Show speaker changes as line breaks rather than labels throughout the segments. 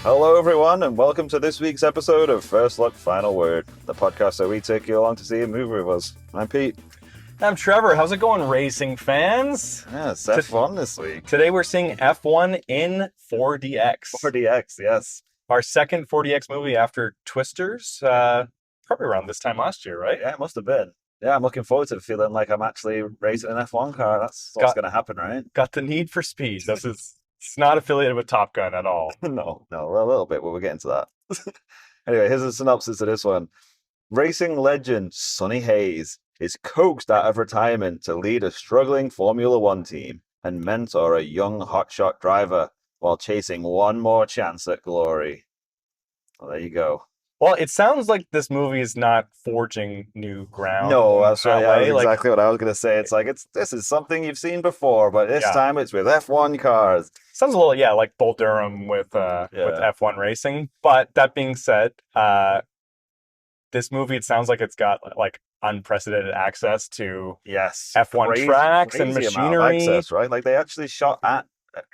Hello, everyone, and welcome to this week's episode of First Look, Final Word, the podcast where we take you along to see a movie with us. I'm Pete.
I'm Trevor. How's it going, racing fans?
Yeah, it's F1 this week.
Today we're seeing F1 in 4DX.
4DX, yes.
Our second 4DX movie after Twisters, probably around this time last year, right?
Yeah, it must have been. Yeah, I'm looking forward to feeling like I'm actually racing an F1 car. That's what's going to happen, right?
Got the Need for Speed. It's not affiliated with Top Gun at all.
No, a little bit, but we'll get into that. Anyway, here's a synopsis of this one. Racing legend Sonny Hayes is coaxed out of retirement to lead a struggling Formula One team and mentor a young hotshot driver while chasing one more chance at glory. Well, there you go.
Well, it sounds like this movie is not forging new ground.
No, that's right. Yeah, that's exactly what I was going to say. It's like this is something you've seen before, but this time it's with F1 cars.
Sounds a little, like Bull Durham with F1 racing. But that being said, this movie, it sounds like it's got like unprecedented access to F1 tracks and machinery.
Access, right? Like they actually shot at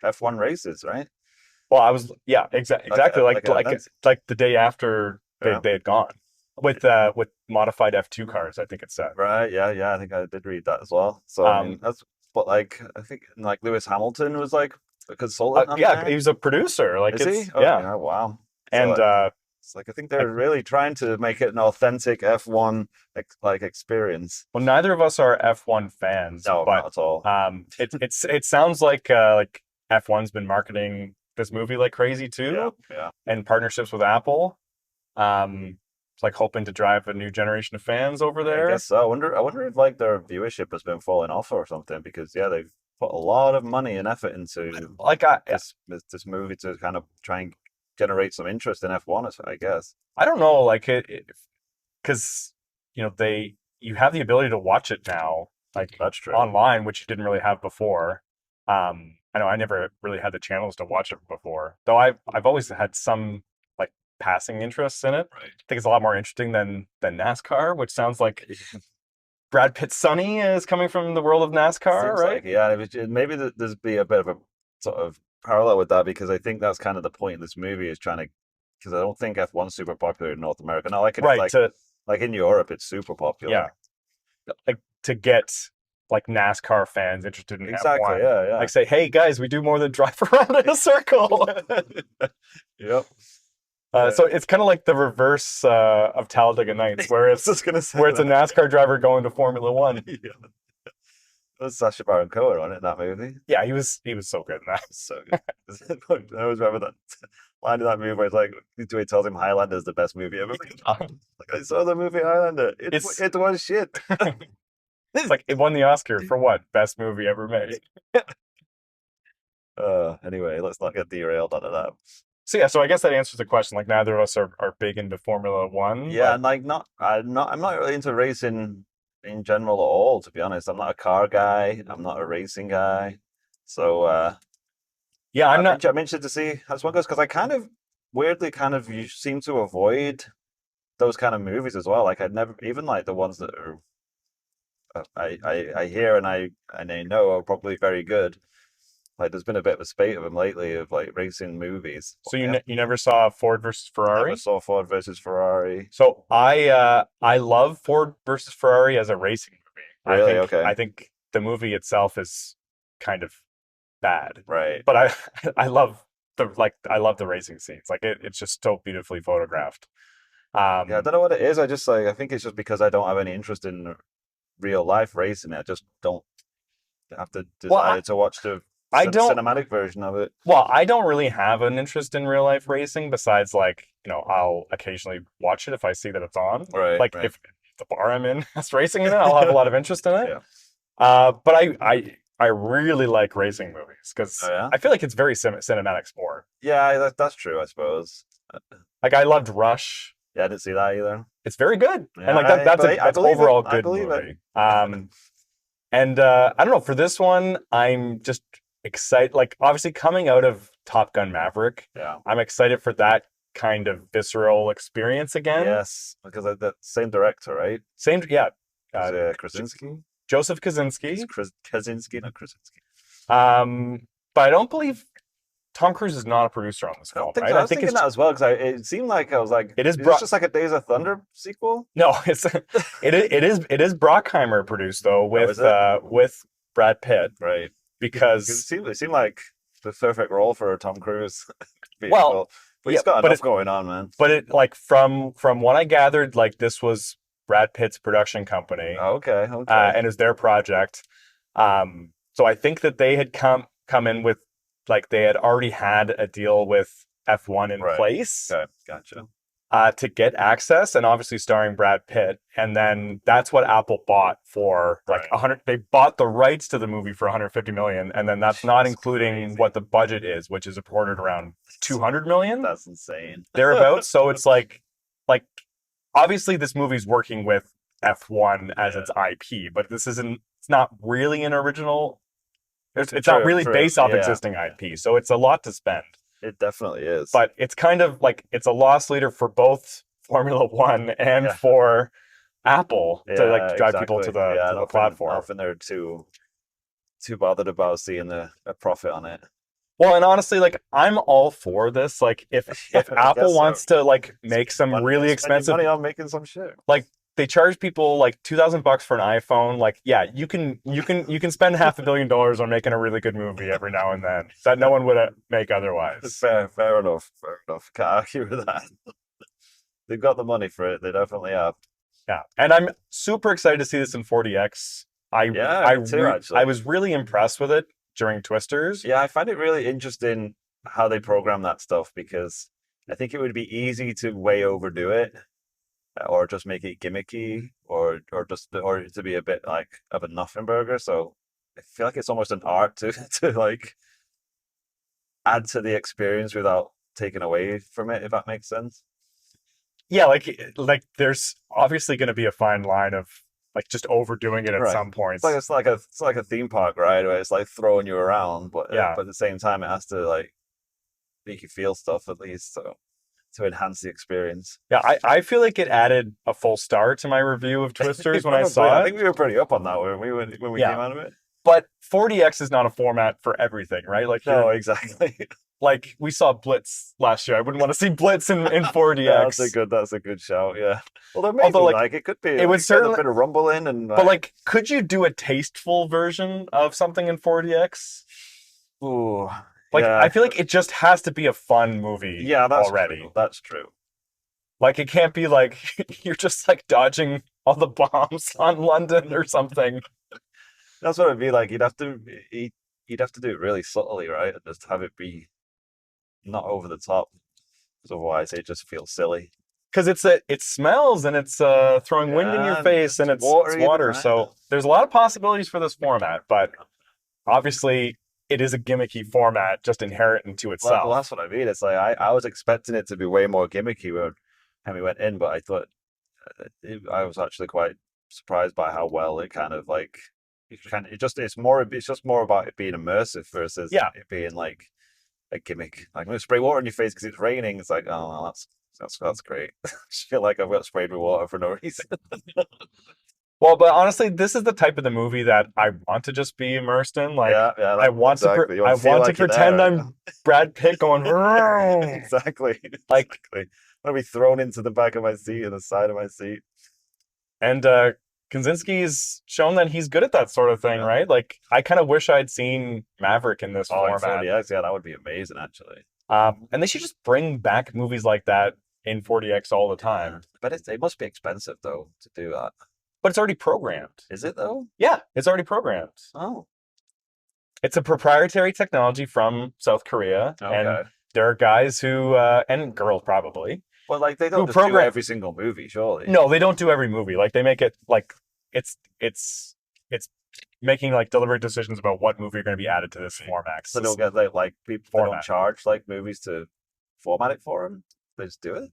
F1 races, right?
Well, exactly like the day after they had gone with modified F2 cars, I think it said.
Right, yeah, I think I did read that as well. So I mean, I think like Lewis Hamilton was like a consultant.
He was a producer. Like,
is he? Oh,
yeah,
wow.
And
it's like I think they're really trying to make it an authentic F1 experience.
Well, neither of us are F1 fans.
No,
but,
not at all.
It sounds like F1's been marketing this movie like crazy too.
Yeah.
And partnerships with Apple. It's like hoping to drive a new generation of fans over there.
I guess so. I wonder if like their viewership has been falling off or something, because they've put a lot of money and effort into this movie to kind of try and generate some interest in F1, I guess.
I don't know, like because you have the ability to watch it now, like
that's true,
online, which you didn't really have before. I know I never really had the channels to watch it before, though I've always had some like passing interest in it.
Right.
I think it's a lot more interesting than NASCAR, which sounds like Brad Pitt's Sonny is coming from the world of NASCAR, right?
Like, maybe there's be a bit of a sort of parallel with that, because I think that's kind of the point of this movie is trying to, because I don't think F1's super popular in North America. Not like like in Europe, it's super popular.
Yeah, like to get like NASCAR fans interested in
F1. Yeah.
Like say, hey guys, we do more than drive around in a circle.
Yep.
So it's kind of like the reverse of Talladega Nights, where it's a NASCAR driver going to Formula One.
Yeah. That was Sacha Baron Cohen on it in that movie.
Yeah, he was so good in that.
So good. I always remember that line in that movie where it's like, he tells him Highlander is the best movie ever made. Like, I saw the movie Highlander. It was shit.
It's like it won the Oscar for what? Best movie ever made.
Anyway, let's not get derailed out of that.
So I guess that answers the question. Like neither of us are big into Formula One.
Yeah, and like I'm not really into racing in general at all, to be honest. I'm not a car guy. I'm not a racing guy. So I'm interested to see how this one goes, because I kind of weirdly you seem to avoid those kind of movies as well. Like I'd never, even like the ones that are I hear and I know are probably very good. Like there's been a bit of a spate of them lately of like racing movies.
So you never saw Ford versus Ferrari?
Never saw Ford versus Ferrari.
So I love Ford versus Ferrari as a racing movie.
Really? Okay.
I think the movie itself is kind of bad.
Right.
But I love the racing scenes. Like it's just so beautifully photographed.
I don't know what it is. I think it's just because I don't have any interest in real life racing. I just don't have to decide to watch the cinematic version of it.
Well, I don't really have an interest in real life racing besides like, I'll occasionally watch it if I see that it's on.
Right.
Like if the bar I'm in has racing in it, I'll have a lot of interest in it.
Yeah.
But I really like racing movies because I feel like it's very cinematic sport.
Yeah, that's true, I suppose.
Like I loved Rush.
Yeah, I didn't see that either.
It's very good.
Yeah,
and like that's overall good movie. And I don't know, for this one, I'm just excited. Like obviously coming out of Top Gun Maverick, I'm excited for that kind of visceral experience again.
Yes, because the same director, right?
Same, yeah.
Kosinski?
Joseph Kosinski.
Kosinski, not Krasinski.
But I don't believe Tom Cruise is not a producer on this
I
film,
don't think
right?
so. I was thinking that as well because it seemed like I was like,
it is
just like a Days of Thunder sequel?
No, it is Brockheimer produced though with Brad Pitt,
right?
Because
it seemed like the perfect role for Tom Cruise.
Well,
but he's got enough going on, man.
But it like from what I gathered, like this was Brad Pitt's production company.
Okay.
And it's their project. So I think that they had come in with like they had already had a deal with F1 in place.
Okay, gotcha.
To get access, and obviously starring Brad Pitt, and then that's what Apple bought for like 100. They bought the rights to the movie for 150 million, and then that's not including what the budget is, which is reported around 200 million.
That's insane.
Thereabouts. So it's like obviously this movie's working with F1 as its IP, but this isn't. It's not really an original. It's not really based off existing IP, so it's a lot to spend.
It definitely is.
But it's kind of like it's a loss leader for both Formula One and for Apple to like drive people to the platform.
I don't think they're too bothered about seeing a profit on it.
Well, and honestly, like I'm all for this. Like if Apple wants to like make some really expensive
money on making some shit,
like they charge people like $2,000 for an iPhone. Like, yeah, you can spend $500 million on making a really good movie every now and then that no one would make otherwise.
Fair enough. Can't argue with that. They've got the money for it. They definitely have.
Yeah, and I'm super excited to see this in 4DX. I was really impressed with it during Twisters.
Yeah, I find it really interesting how they program that stuff because I think it would be easy to way overdo it. Or just make it gimmicky, or to be a bit like of a nothing burger. So I feel like it's almost an art to like add to the experience without taking away from it, if that makes sense.
Yeah, like there's obviously going to be a fine line of like just overdoing it at some points.
It's like a theme park ride where it's like throwing you around, but at the same time it has to like make you feel stuff at least. So. To enhance the experience.
Yeah, I feel like it added a full star to my review of Twisters when I saw it.
I think we were pretty up on that when we came out of it.
But 4DX is not a format for everything, right? Like
no, exactly.
Like we saw Blitz last year. I wouldn't want to see Blitz in 4DX.
That's a good shout. Yeah. Well, there may be it could be.
It would certainly
a bit of rumble in and.
But like, could you do a tasteful version of something in 4DX?
Ooh.
Like, I feel like it just has to be a fun movie already.
True. That's true.
Like, it can't be like, you're just like dodging all the bombs on London or something.
That's what it'd be like. You'd have to do it really subtly, right? And just have it be not over the top. Because otherwise it just feels silly.
Because it smells and it's throwing wind in your face and it's water. So there's a lot of possibilities for this format, but obviously it is a gimmicky format just inherent into itself.
Well, that's what I mean. It's like I was expecting it to be way more gimmicky when we went in, but I thought I was actually quite surprised by how well it kind of like it's just more about it being immersive versus it being like a gimmick. Like I'm gonna spray water in your face because it's raining. It's like, oh well, that's great. I just feel like I've got sprayed with water for no reason.
Well, but honestly, this is the type of the movie that I want to just be immersed in. Like, I want to pretend I'm Brad Pitt going.
Exactly. Like, I want to be thrown into the back of my seat and the side of my seat.
And Kosinski's shown that he's good at that sort of thing, right? Like, I kind of wish I'd seen Maverick in this format.
Yeah, that would be amazing, actually.
And they should just bring back movies like that in 4DX all the time.
But it must be expensive though to do that.
But it's already programmed.
Is it though?
Yeah, it's already programmed.
Oh.
It's a proprietary technology from South Korea. Okay. And there are guys who, and girls probably.
Well, like they don't just do every single movie, surely.
No, they don't do every movie. Like they make it like, it's making like deliberate decisions about what movie are going to be added to this format.
So they'll get like people don't charge like movies to format it for them? They just do it?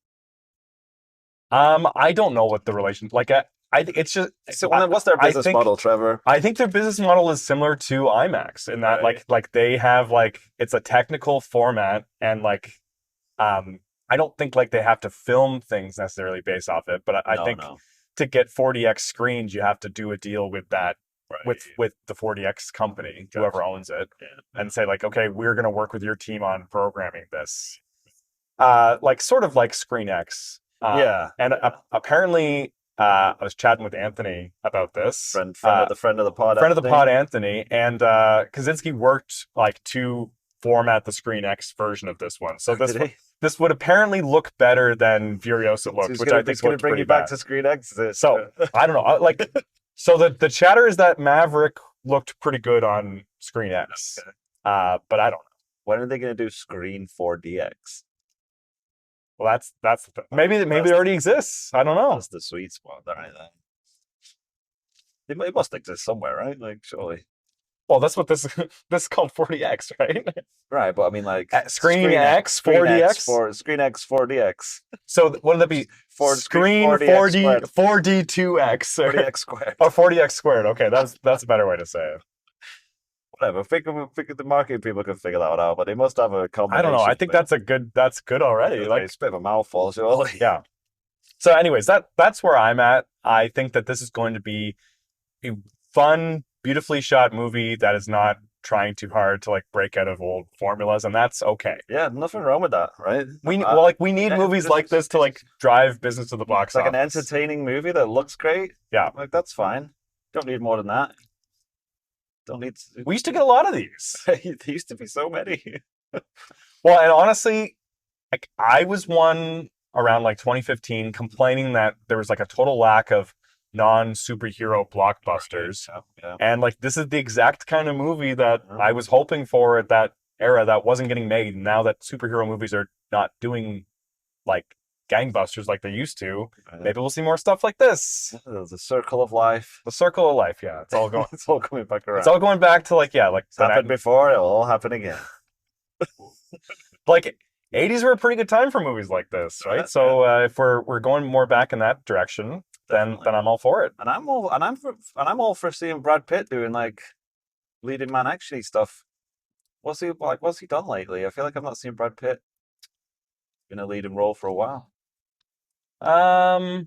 I don't know what the relation, like I think it's just.
So what's their business model, Trevor?
I think their business model is similar to IMAX in that, like they have like it's a technical format, and like, I don't think like they have to film things necessarily based off it, but I think to get 4DX screens, you have to do a deal with that with the 4DX company, whoever owns it, and say like, okay, we're going to work with your team on programming this. Like sort of like ScreenX. Apparently, I was chatting with Anthony about this.
Friend of the pod.
Friend of the pod, Anthony, and Kosinski worked like to format the ScreenX version of this one. So this would apparently look better than Furiosa looked, which I think is going to bring you back
to ScreenX.
So I don't know, like, so the chatter is that Maverick looked pretty good on ScreenX, but I don't know.
When are they going to do Screen 4DX?
Well, that's maybe it already exists. I don't know.
That's the sweet spot, right? It must exist somewhere, right? Like, surely.
Well, that's what this is called 40X, right?
Right, but I mean, like
ScreenX 4DX,
ScreenX 4DX.
So what would that be? Screen 4D 4D2X
40X squared.
Oh, 40X squared. Okay, that's a better way to say it.
Whatever. Figure the marketing people can figure that one out, but they must have a combination.
I don't know. I think that's good already.
Like, it's a bit of a mouthful, surely.
Yeah. So, anyways, that's where I'm at. I think that this is going to be a fun, beautifully shot movie that is not trying too hard to like break out of old formulas, and that's okay.
Yeah, nothing wrong with that, right?
We need movies like this to like drive business to the box office.
Like an entertaining movie that looks great.
Yeah,
like that's fine. Don't need more than that. Don't need.
We used to get a lot of these.
There used to be so many.
Well, and honestly, like I was one around like 2015 complaining that there was like a total lack of non-superhero blockbusters.
Yeah.
And like this is the exact kind of movie that I was hoping for at that era that wasn't getting made. Now that superhero movies are not doing like gangbusters like they used to, maybe we'll see more stuff like this.
The circle of life.
The circle of life, yeah. It's all going
it's all coming back around.
It's all going back to like
it's happened before, it'll all happen again.
Like 80s were a pretty good time for movies like this, right? So if we're going more back in that direction, then I'm all for it.
And I'm all for seeing Brad Pitt doing like leading man action stuff. What's he done lately? I feel like I've not seen Brad Pitt in a leading role for a while.
Yeah,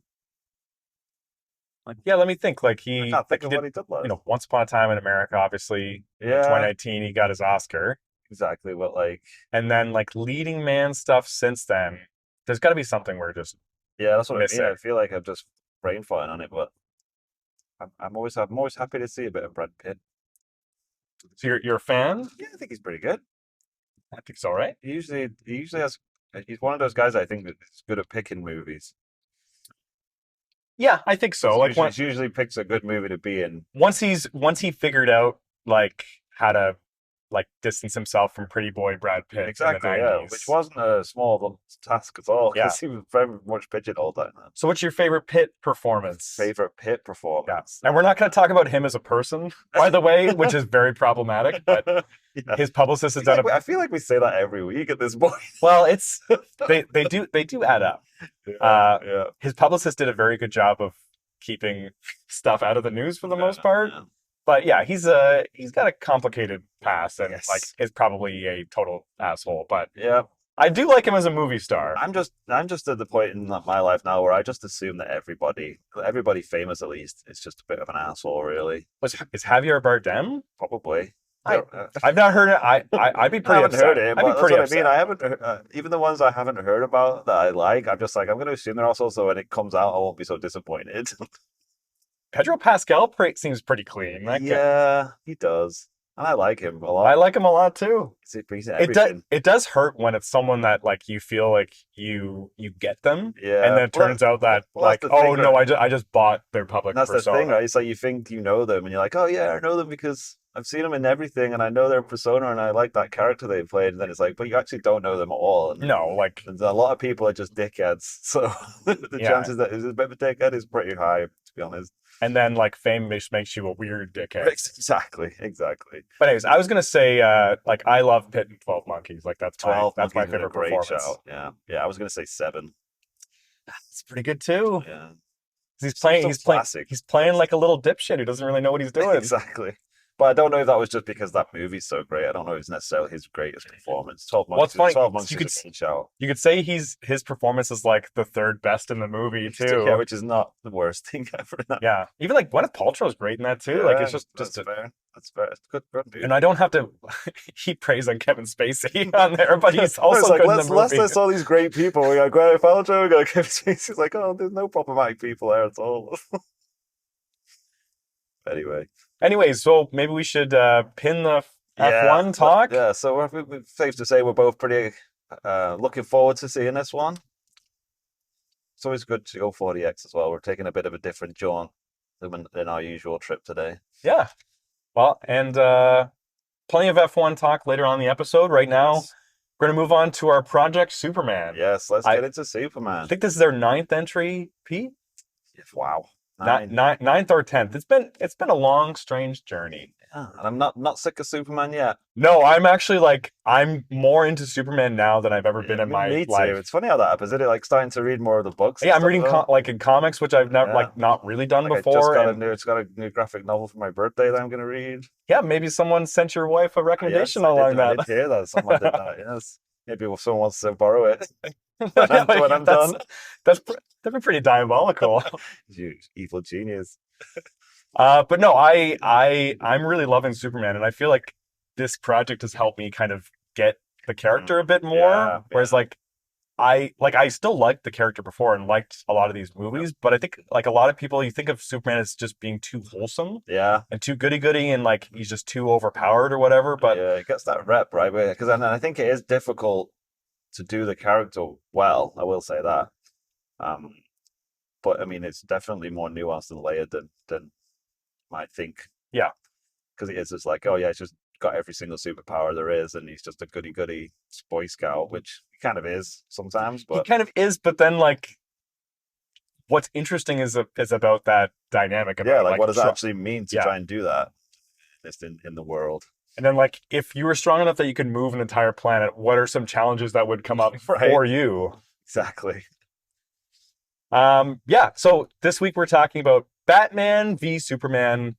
let me think. Like
I can't think of what he did last.
Once Upon a Time in America, obviously.
Yeah.
In 2019, he got his Oscar.
Exactly, but like,
and then like leading man stuff since then. There's got to be something we're just
that's what I mean. I feel like I'm just brain farting on it, but I'm always happy to see a bit of Brad Pitt.
So you're a fan?
Yeah, I think he's pretty good.
I think so, right?
He usually has. He's one of those guys I think that's good at picking movies.
Yeah, I think so.
He usually picks a good movie to be in.
Once he figured out like how to like distance himself from pretty boy Brad Pitt.
Exactly, in the 90s. Which wasn't a small task at all, because he was very much pitching all the time.
So what's your favorite Pitt performance?
Yeah.
And we're not going to talk about him as a person, by the way, which is very problematic, but his publicist has done
I feel like we say that every week at this point.
Well, it's they do add up. His publicist did a very good job of keeping stuff out of the news for the most part. Yeah. But yeah, he's got a complicated past and like is probably a total asshole. But
yeah,
I do like him as a movie star.
I'm just at the point in my life now where I just assume that everybody famous at least is just a bit of an asshole. Really,
is Javier Bardem?
Probably.
I've not heard it. I'd be pretty upset.
I haven't heard it. But that's what I mean. I haven't even the ones I haven't heard about that I like. I'm just like, I'm going to assume they're also, so when it comes out, I won't be so disappointed.
Pedro Pascal seems pretty clean.
He does. And I like him a lot.
I like him a lot too.
It
does hurt when it's someone that like you feel like you get them.
Yeah.
And then it turns out that I just bought their public persona.
That's the thing, right? It's like you think you know them and you're like, oh yeah, I know them because I've seen them in everything and I know their persona and I like that character they played. And then it's like, but you actually don't know them at all. And
no, like
a lot of people are just dickheads. So the chances that he's a bit of a dickhead is pretty high, to be honest.
And then like fame makes you a weird dickhead.
Exactly.
But anyways, I was gonna say like I love Pitt and 12 Monkeys. Like that's my favorite performance.
Show. Yeah. I was gonna say 7.
It's pretty good too.
Yeah.
He's playing like a little dipshit who doesn't really know what he's doing.
Exactly. But I don't know if that was just because that movie's so great. I don't know if it's necessarily his greatest performance. 12
Well, it's
Monkeys,
funny.
12 Monkeys
You
is
could
a great show.
you could say his performance is like the third best in the movie too.
Yeah, which is not the worst thing ever.
Yeah, even like Gwyneth Paltrow's great in that too.
Yeah,
Like it's just
fair. That's fair. It's good movie.
And I don't have to heap praise on Kevin Spacey on there, but he's also
like,
good in the movie.
Let's list all these great people. We got Gwyneth Paltrow, we got Kevin Spacey. It's like, oh, there's no problematic people there at all. Anyway,
so maybe we should pin the F1 talk.
Yeah, so we're safe to say we're both pretty looking forward to seeing this one. It's always good to go 40X as well. We're taking a bit of a different jaunt than our usual trip today.
Yeah. Well, and plenty of F1 talk later on in the episode. Right now, we're going to move on to our Project Superman.
Yes, let's get into Superman.
I think this is their 9th entry, Pete?
Wow.
Ninth or 10th. It's been a long, strange journey.
Yeah, and I'm not sick of Superman yet.
No, I'm actually I'm more into Superman now than I've ever been in my life.
It's funny how that happens. Isn't it? Starting to read more of the books.
Yeah, I'm reading in comics, which I've never not really done before.
It's got a new graphic novel for my birthday that I'm going to read.
Yeah, maybe someone sent your wife a recommendation along that.
I did hear that. Someone did that. Yes, maybe someone wants to borrow it when I'm done.
That'd be pretty diabolical.
You evil genius.
But no, I'm really loving Superman, and I feel like this project has helped me kind of get the character a bit more. Whereas I still liked the character before and liked a lot of these movies, but I think like a lot of people, you think of Superman as just being too wholesome, and too goody-goody, and like he's just too overpowered or whatever. But
yeah, he gets that rep right, because I think it is difficult to do the character well. I will say that. But I mean, it's definitely more nuanced and layered than I think.
Yeah,
because it is just like, oh yeah, it's just got every single superpower there is, and he's just a goody-goody Boy Scout, which he kind of is sometimes. But
he kind of is, but then like, what's interesting is about that dynamic. About,
what does that actually mean to try and do that just in the world?
And then like, if you were strong enough that you could move an entire planet, what are some challenges that would come up for you?
Exactly.
So this week we're talking about Batman v Superman,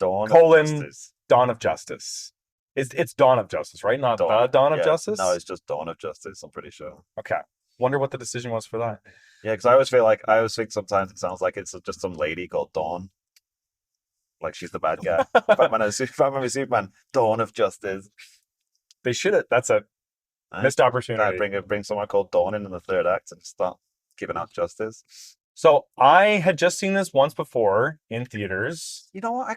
Dawn of Justice. It's Dawn of Justice, right? Not the Dawn of Justice?
No, it's just Dawn of Justice, I'm pretty sure.
Okay. Wonder what the decision was for that.
Yeah, because I always think sometimes it sounds like it's just some lady called Dawn. Like she's the bad guy. Batman v Superman, Dawn of Justice.
They should have. That's a missed opportunity.
Bring someone called Dawn in the third act and start giving out justice.
So I had just seen this once before in theaters.
You know what?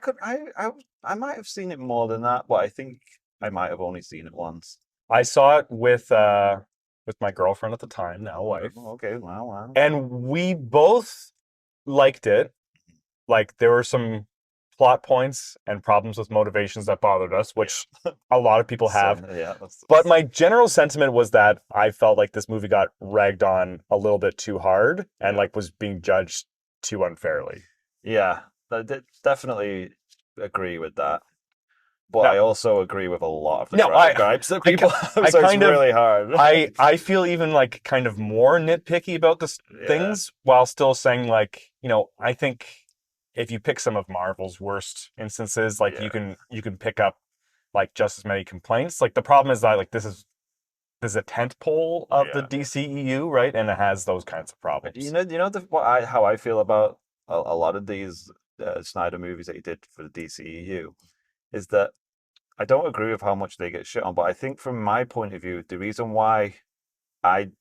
I might have seen it more than that, but I think I might have only seen it once.
I saw it with my girlfriend at the time, now wife.
Okay, wow.
And we both liked it. Like there were some plot points and problems with motivations that bothered us, which a lot of people have. But my general sentiment was that I felt like this movie got ragged on a little bit too hard and like was being judged too unfairly.
Yeah, I definitely agree with that. But I also agree with a lot of the gripes that people have. So it's really hard.
I feel even like kind of more nitpicky about this things while still saying like, I think if you pick some of Marvel's worst instances, like you can pick up like just as many complaints. Like the problem is that like this is a tent pole of the DCEU, right? And it has those kinds of problems.
How I feel about a lot of these Snyder movies that he did for the DCEU is that I don't agree with how much they get shit on, but I think from my point of view, the reason why I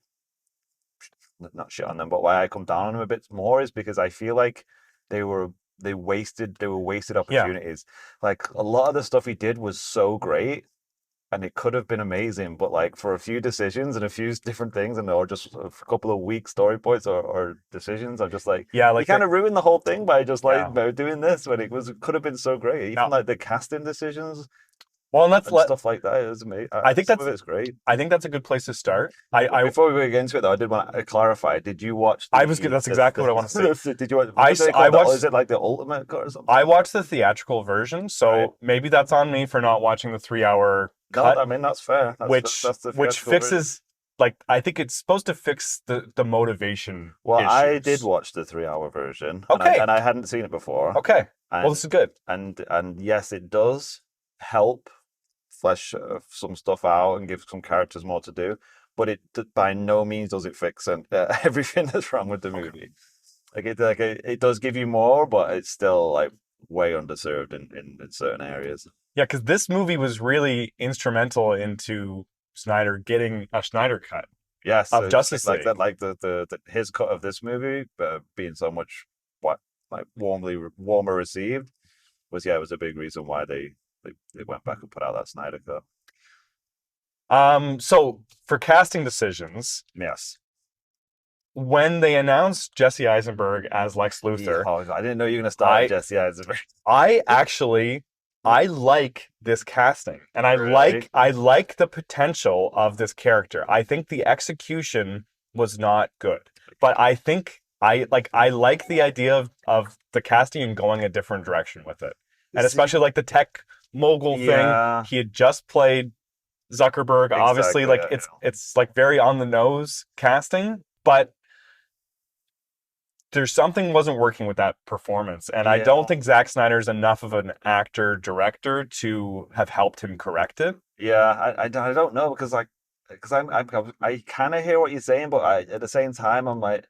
not shit on them, but why I come down on them a bit more is because I feel like they were wasted opportunities. Like a lot of the stuff he did was so great and it could have been amazing, but like for a few decisions and a few different things or just a couple of weak story points or decisions, I'm just like, you kind of ruined the whole thing by just doing this when it could have been so great. Even like the casting decisions.
Well, and that's
stuff like that is amazing.
I think
it's great.
I think that's a good place to start.
Before we get into it, though, I did want to clarify. Did you watch?
That's exactly what I want to say.
Did you watch?
I watched.
Is it like the Ultimate Cut or something?
I watched the theatrical version, so maybe that's on me for not watching the 3-hour cut.
No, I mean that's fair.
Which fixes. Like I think it's supposed to fix the motivation.
Well,
issues.
I did watch the 3-hour version.
Okay,
and I hadn't seen it before.
Okay. Well, this is good.
And yes, it does help flesh some stuff out and give some characters more to do, but by no means does it fix everything that's wrong with the movie. It does give you more, but it's still like way underserved in certain areas.
Yeah, because this movie was really instrumental into Snyder getting a Snyder cut.
Yes,
of Justice
like
League.
that, like the his cut of this movie being so much warmer received was it was a big reason why they went back and put out that Snyder cut.
So for casting decisions,
yes,
when they announced Jesse Eisenberg as Lex Luthor,
I didn't know you were going to start with Jesse Eisenberg.
I like this casting, and I like the potential of this character. I think the execution was not good, but I think I like the idea of the casting and going a different direction with it, and especially like the tech mogul thing. He had just played Zuckerberg. Exactly, obviously, like it's like very on the nose casting, but there's something wasn't working with that performance, and I don't think Zack Snyder's enough of an actor director to have helped him correct it.
Yeah, I don't know because I kind of hear what you're saying, but at the same time I'm like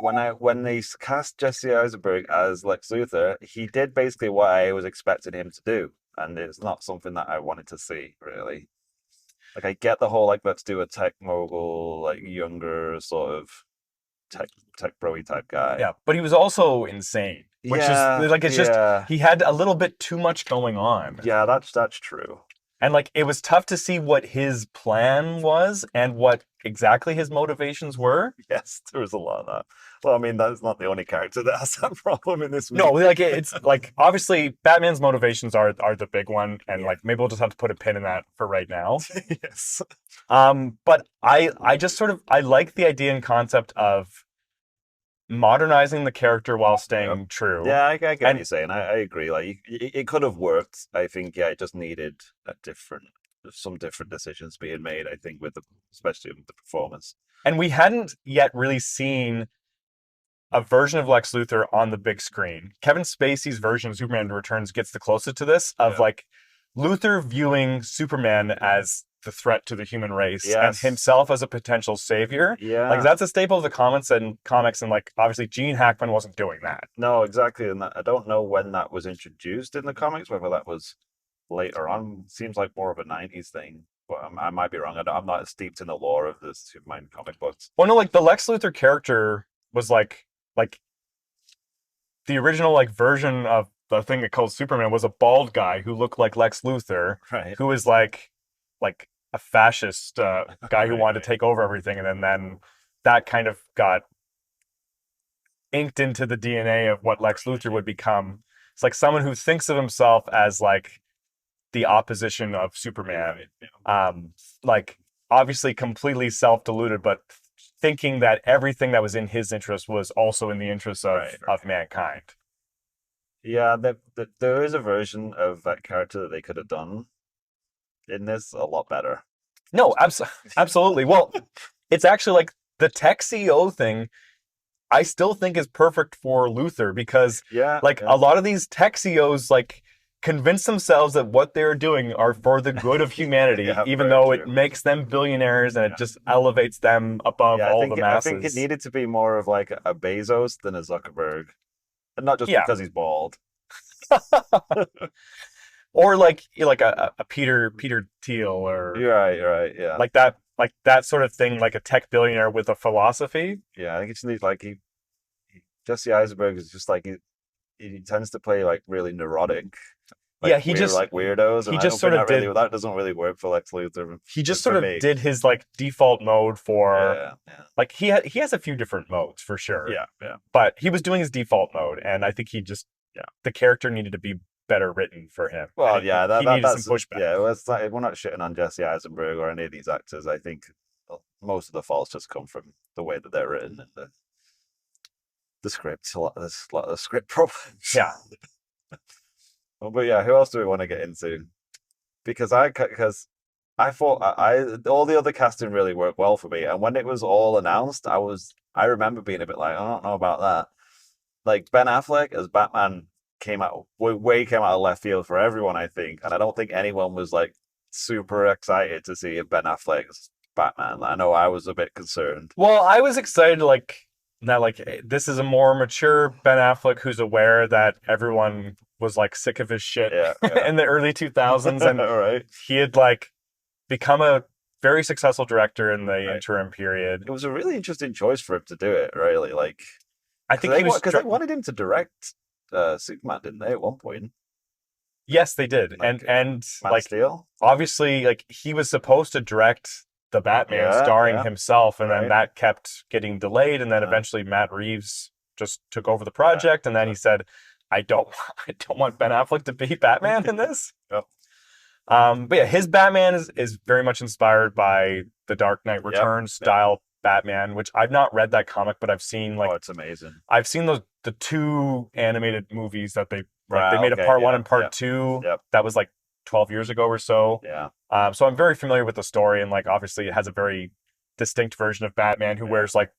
when they cast Jesse Eisenberg as Lex Luthor, he did basically what I was expecting him to do, and it's not something that I wanted to see really. Like I get the whole like let's do a tech mogul, like younger sort of tech bro-y type guy.
Yeah, but he was also insane, which is like it's just he had a little bit too much going on.
Yeah, that's true.
And like it was tough to see what his plan was and what exactly his motivations were.
Yes, there was a lot of that. Well, I mean, that's not the only character that has that problem in this movie.
No, like it's like obviously Batman's motivations are the big one, and like maybe we'll just have to put a pin in that for right now.
Yes.
But I just sort of I like the idea and concept of modernizing the character while staying true.
Yeah, I get what you're saying. I agree. Like it could have worked. I think it just needed some different decisions being made. I think especially with the performance.
And we hadn't yet really seen a version of Lex Luthor on the big screen. Kevin Spacey's version of Superman Returns gets the closest to this of like Luthor viewing Superman as the threat to the human race and himself as a potential savior.
Yeah.
Like that's a staple of the comics and like obviously Gene Hackman wasn't doing that.
No, exactly. And I don't know when that was introduced in the comics, whether that was later on. Seems like more of a 90s thing, but I might be wrong. I'm not steeped in the lore of the Superman comic books.
Well, no, like the Lex Luthor character was like the original like version of the thing that called Superman was a bald guy who looked like Lex Luthor,
right?
Who was like a fascist guy who wanted to take over everything, and then that kind of got inked into the DNA of what Lex Luthor would become. It's like someone who thinks of himself as like the opposition of Superman, like obviously completely self-deluded, but thinking that everything that was in his interest was also in the interest of mankind.
Yeah, there is a version of that character that they could have done in this a lot better.
No, absolutely. Well, it's actually like the tech CEO thing, I still think is perfect for Luthor because a lot of these tech CEOs like convince themselves that what they're doing are for the good of humanity, even though it makes them billionaires and it just elevates them above all the masses.
I think it needed to be more of like a Bezos than a Zuckerberg. And not just because he's bald.
Or like a Peter Thiel or
right, yeah.
Like that sort of thing, like a tech billionaire with a philosophy.
Yeah, I think it's neat. Like Jesse Eisenberg is just like he tends to play like really neurotic. Like,
he just
like weirdos.
He just sort of did
that doesn't really work for Lex Luthor.
He just sort of did his like default mode for like he has a few different modes for sure.
Yeah.
But he was doing his default mode, and I think he just the character needed to be better written for him.
Well,
he needed some pushback.
Yeah, we're not shitting on Jesse Eisenberg or any of these actors. I think most of the faults just come from the way that they're written and the script. There's a lot of script problems.
Yeah.
But yeah, who else do we want to get into? Because I thought all the other casting really worked well for me, and when it was all announced, I remember being a bit like, I don't know about that. like Ben Affleck as Batman came out of left field for everyone, I think, and I don't think anyone was like super excited to see Ben Affleck's Batman. I know I was a bit concerned.
Well, I was excited this is a more mature Ben Affleck who's aware that everyone was like sick of his shit in the early 2000s, and
right.
he had like become a very successful director in the interim period.
It was a really interesting choice for him to do it, really. Like,
I think
because they wanted him to direct Superman, didn't they? At one point.
Yes, they did, and
Man
like
Steel?
Obviously, like he was supposed to direct the Batman starring himself, and then that kept getting delayed, and then eventually Matt Reeves just took over the project, and then he said, I don't want Ben Affleck to be Batman in this.
Yep.
But yeah, his Batman is very much inspired by the Dark Knight Returns style Batman, which I've not read that comic, but I've seen
it's amazing.
I've seen the two animated movies that they made a part 1 and part 2.
Yep.
That was like 12 years ago or so.
Yeah.
So I'm very familiar with the story, and like obviously it has a very distinct version of Batman who wears like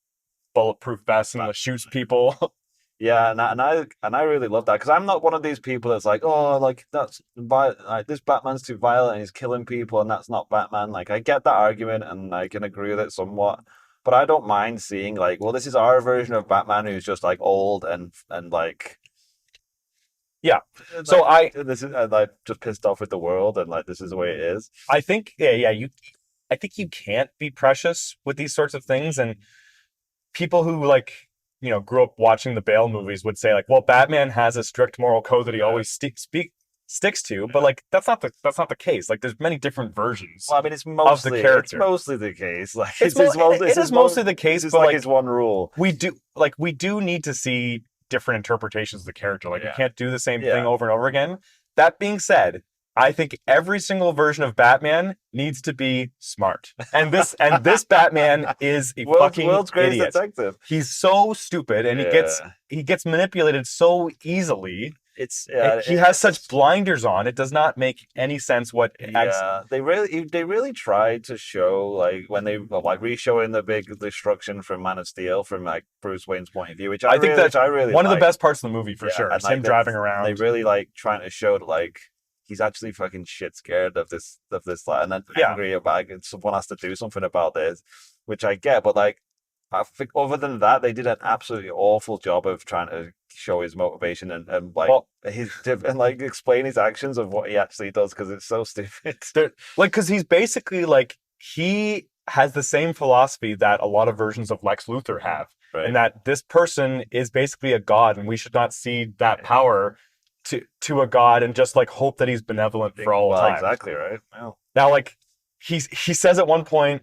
bulletproof vests and shoots people.
Yeah, and I really love that, because I'm not one of these people that's like, oh, like this Batman's too violent and he's killing people and that's not Batman. Like, I get that argument and I can agree with it somewhat, but I don't mind seeing like, well, this is our version of Batman who's just like old and like.
Yeah.
Like,
so I
like just pissed off with the world, and like this is the way it is.
I think I think you can't be precious with these sorts of things, and people who like grew up watching the Bale movies would say like, well, Batman has a strict moral code that he always sticks to, but like that's not the case. Like there's many different versions.
Well, I mean, it's mostly
of the character.
It's mostly the case. Like
it is mostly the case, but
like his one rule.
We do need to see different interpretations of the character. Like you can't do the same thing over and over again. That being said, I think every single version of Batman needs to be smart. And this Batman is a
world's greatest
idiot.
Detective.
He's so stupid, and he gets manipulated so easily. He has such blinders on. It does not make any sense what.
They really tried to show, like when they re-showing the big destruction from Man of Steel from like Bruce Wayne's point of view, which I think that's one
of the best parts of the movie for sure.
And,
him driving around.
They really like trying to show that like he's actually fucking shit scared of this like, and then angry about it. Someone has to do something about this, which I get, but like I think other than that, they did an absolutely awful job of trying to show his motivation and explain his actions of what he actually does, because it's so stupid.
Because he's basically like, he has the same philosophy that a lot of versions of Lex Luthor have, and that this person is basically a god, and we should not cede that power to a god and just like hope that he's benevolent for all time.
Exactly right. Well,
now, like he says at one point,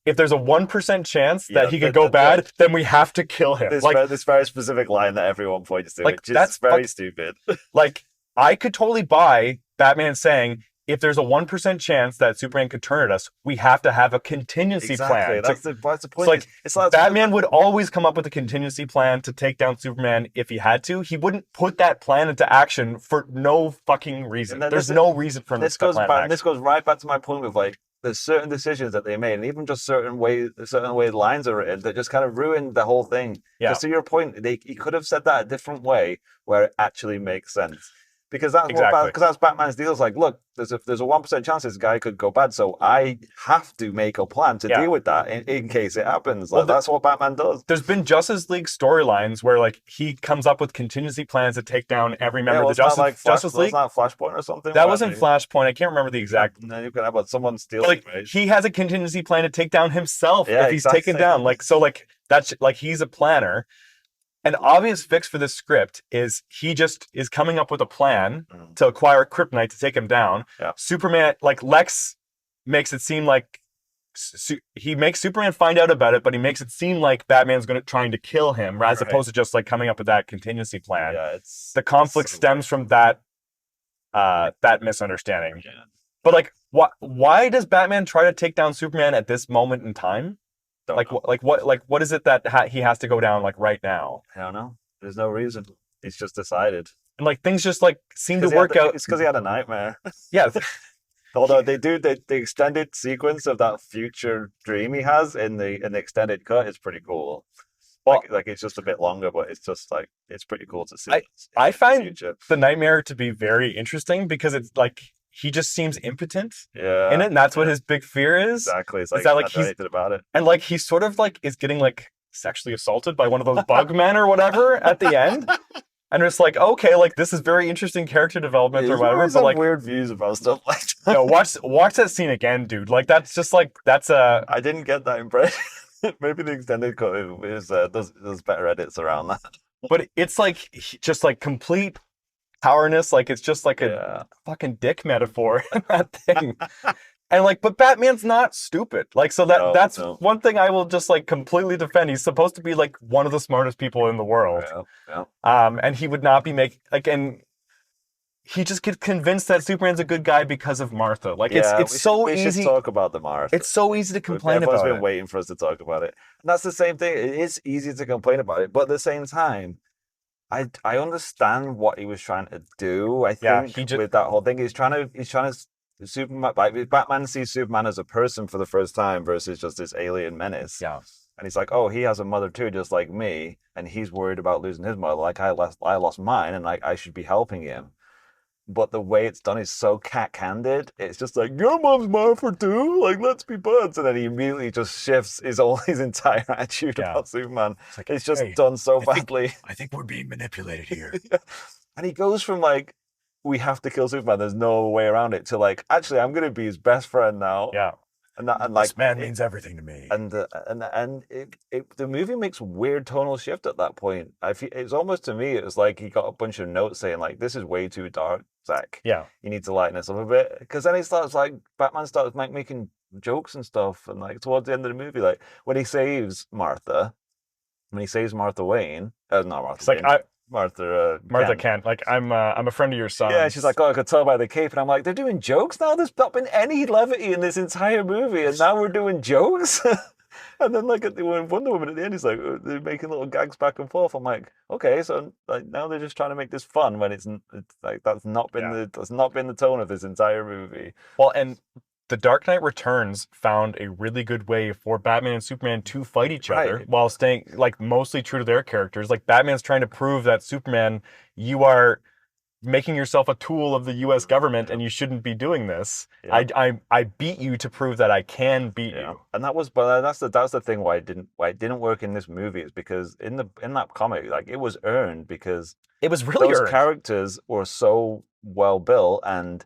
if there's a 1% chance that he could go bad, then we have to kill him.
This very specific line that everyone points to, which is very stupid.
Like, I could totally buy Batman saying, if there's a 1% chance that Superman could turn at us, we have to have a contingency plan.
That's the point.
It's like Batman would always come up with a contingency plan to take down Superman if he had to. He wouldn't put that plan into action for no fucking reason. There's no reason for him to put that plan in action.
This goes right back to my point with like, there's certain decisions that they made, and even just certain way the lines are written, that just kind of ruined the whole thing.
Yeah.
Just to your point, he could have said that a different way where it actually makes sense. Because that's Batman's deal. It's like, look, there's a 1% chance this guy could go bad, so I have to make a plan to deal with that in case it happens. Like, that's what Batman does.
There's been Justice League storylines where like he comes up with contingency plans to take down every member of the Justice League.
That's not Flashpoint or something.
That wasn't Flashpoint. I can't remember the exact.
No, you can have someone steals
it. Like, he has a contingency plan to take down himself if he's taken down. Like, so like that's like he's a planner. An obvious fix for this script is he just is coming up with a plan to acquire kryptonite to take him down.
Yeah.
Superman, like Lex makes it seem like he makes Superman find out about it, but he makes it seem like Batman's trying to kill him, as opposed to just like coming up with that contingency plan.
Yeah,
the conflict stems from that misunderstanding.
Yeah.
But like, why does Batman try to take down Superman at this moment in time? What is it that he has to go down like right now?
I don't know. There's no reason. He's just decided.
And like things just like seem to work out.
It's because he had a nightmare.
Yeah.
Although they do the extended sequence of that future dream he has in the extended cut is pretty cool.
Well,
like it's just a bit longer, but it's just like it's pretty cool to see.
I find the Nightmare to be very interesting because it's like he just seems impotent in it, and that's what his big fear is.
Exactly. It's like,
that, like
he's anything about it.
And like he sort of like is getting like sexually assaulted by one of those bug men or whatever at the end. And it's like, okay, like this is very interesting character development or whatever. But like
weird views about stuff like that.
No, watch that scene again, dude. Like that's just like I
didn't get that impression. Maybe the extended cut is does better edits around that.
But it's like just like complete cowardice. Like it's just like a fucking dick metaphor in that thing. And like, but Batman's not stupid. Like, so that's one thing I will just like completely defend. He's supposed to be like one of the smartest people in the world. And he would not be and he just gets convinced that Superman's a good guy because of Martha. Like it's so easy.
We should talk about the Martha.
It's so easy to complain about it.
Everyone's been waiting for us to talk about it. And that's the same thing. It is easy to complain about it, but at the same time, I understand what he was trying to do. I think with that whole thing, he's trying to Superman, like Batman sees Superman as a person for the first time versus just this alien menace.
Yeah.
And he's like, oh, he has a mother too, just like me, and he's worried about losing his mother. Like I lost mine, and I should be helping him. But the way it's done is so cat-handed. It's just like, your mom's Martha too? Like, let's be buds. And then he immediately just shifts his entire attitude about Superman. It's just done so badly.
I think we're being manipulated here.
And he goes from like, we have to kill Superman, there's no way around it, to like, actually, I'm going to be his best friend now.
Yeah.
And like,
this man means everything to me.
And the movie makes a weird tonal shift at that point. It's almost, to me, it was like he got a bunch of notes saying like, this is way too dark, Zack.
Yeah.
You need to lighten this up a bit. Because then Batman starts like making jokes and stuff. And like towards the end of the movie, like when he saves Martha Wayne, not Martha
it's
Wayne.
Like,
Martha
Kent. Like I'm a friend of your son.
Yeah, she's like, oh, I could tell by the cape, and I'm like, they're doing jokes now. There's not been any levity in this entire movie, and now we're doing jokes. And then like when Wonder Woman at the end, he's like, they're making little gags back and forth. I'm like, okay, so like now they're just trying to make this fun when it's like that's not been the tone of this entire movie.
Well, and The Dark Knight Returns found a really good way for Batman and Superman to fight each other while staying like mostly true to their characters. Like Batman's trying to prove that Superman, you are making yourself a tool of the U.S. government and you shouldn't be doing this. Yeah. I beat you to prove that I can beat you.
And that's the thing why it didn't work in this movie, is because in that comic, like it was earned because
it was really
those characters were so well built and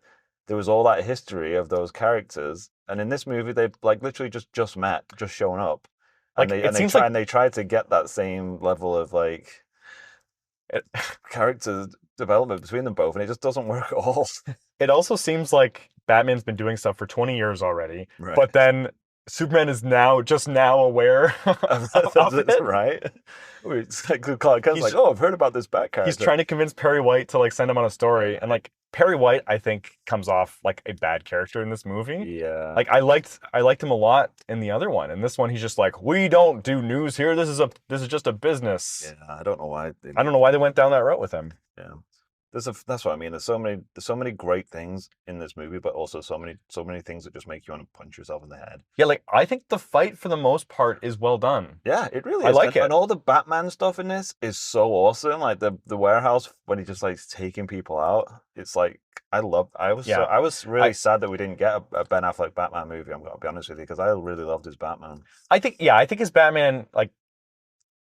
there was all that history of those characters, and in this movie they like literally just met, just shown up, and they tried to get that same level of like character development between them both, and it just doesn't work at all.
It also seems like Batman's been doing stuff for 20 years already, but then Superman is just now aware of it.
Right? It's like Clark Kent's like, oh, I've heard about this Bat character.
He's trying to convince Perry White to like send him on a story, and like Perry White, I think, comes off like a bad character in this movie.
Yeah.
Like I liked him a lot in the other one. In this one, he's just like, we don't do news here. This is just a business.
Yeah, I don't know why
they went down that route with him.
Yeah. That's what I mean. There's so many great things in this movie, but also so many things that just make you want to punch yourself in the head.
Yeah, like I think the fight for the most part is well done.
Yeah, it really is.
I like it.
And all the Batman stuff in this is so awesome. Like the warehouse when he just like taking people out. It's like I was really sad that we didn't get a Ben Affleck Batman movie. I'm gonna be honest with you, because I really loved his Batman.
I think his Batman like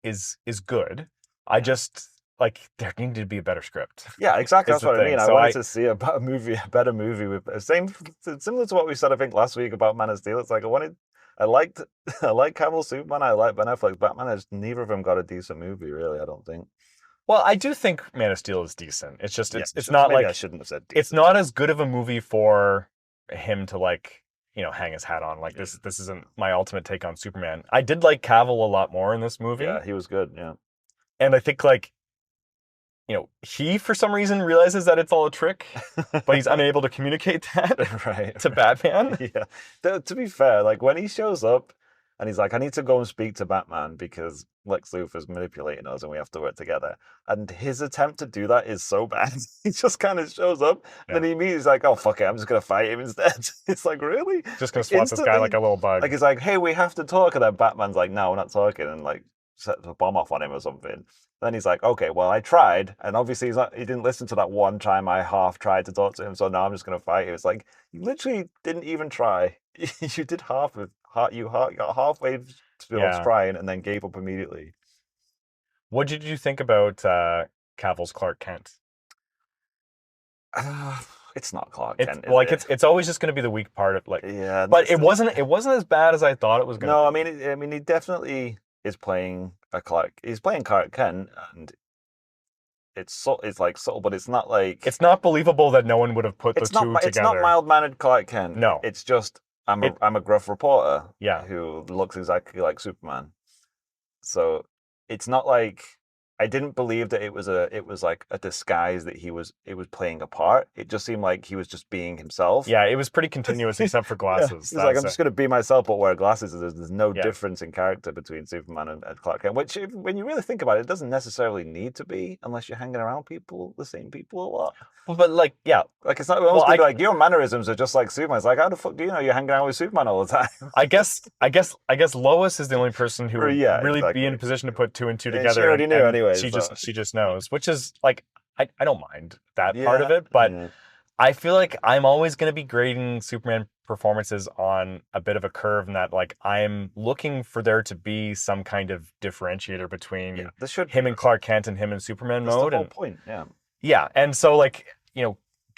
is good. I just like there needed to be a better script.
Yeah, exactly. That's what I mean. I wanted to see a better movie with similar to what we said I think last week about Man of Steel. It's like I liked Cavill's Superman. I like Ben Affleck's Batman. Neither of them got a decent movie, really. I don't think.
Well, I do think Man of Steel is decent. It's just it's not like
I shouldn't have said decent.
It's not as good of a movie for him to like hang his hat on. Like this isn't my ultimate take on Superman. I did like Cavill a lot more in this movie.
Yeah, he was good. Yeah,
and I think like. He for some reason realizes that it's all a trick, but he's unable to communicate that to Batman.
Yeah. To be fair, like when he shows up and he's like, I need to go and speak to Batman because Lex Luthor's manipulating us and we have to work together. And his attempt to do that is so bad. He just kind of shows up and then he's like, oh, fuck it, I'm just going to fight him instead. It's like, really?
Just going to swat this guy like a little bug.
Like, he's like, hey, we have to talk. And then Batman's like, no, we're not talking. And like, set the bomb off on him or something. Then he's like, okay, well, I tried, and obviously he didn't listen to that one time I half tried to talk to him, so now I'm just going to fight him. It's like, you literally didn't even try. You did you got halfway towards trying and then gave up immediately.
What did you think about Cavill's Clark Kent?
It's not Clark Kent.
It's always just going to be the weak part of
yeah.
But it wasn't as bad as I thought it was going to.
No, I mean, he definitely is playing He's playing Clark Kent, and it's like subtle, but it's not like
it's not believable that no one would have put the two together.
It's not mild-mannered Clark Kent.
No,
it's just I'm a gruff reporter.
Yeah,
who looks exactly like Superman. So it's not like I didn't believe that it was like a disguise that it was playing a part. It just seemed like he was just being himself.
Yeah, it was pretty continuous except for glasses.
He's like, I'm just going to be myself but wear glasses. There's no difference in character between Superman and Clark Kent, which when you really think about it, it doesn't necessarily need to be unless you're hanging around the same people a lot.
Well, but like
it's not like your mannerisms are just like Superman. It's like, how the fuck do you know you're hanging out with Superman all the time?
I guess Lois is the only person who would really be in a position to put two and two together. She
already knew anyway.
She just knows, which is like I don't mind that part of it, but I feel like I'm always going to be grading Superman performances on a bit of a curve, in that like I'm looking for there to be some kind of differentiator between him and Clark Kent and him in Superman mode.
That's the whole point.
Yeah, and so like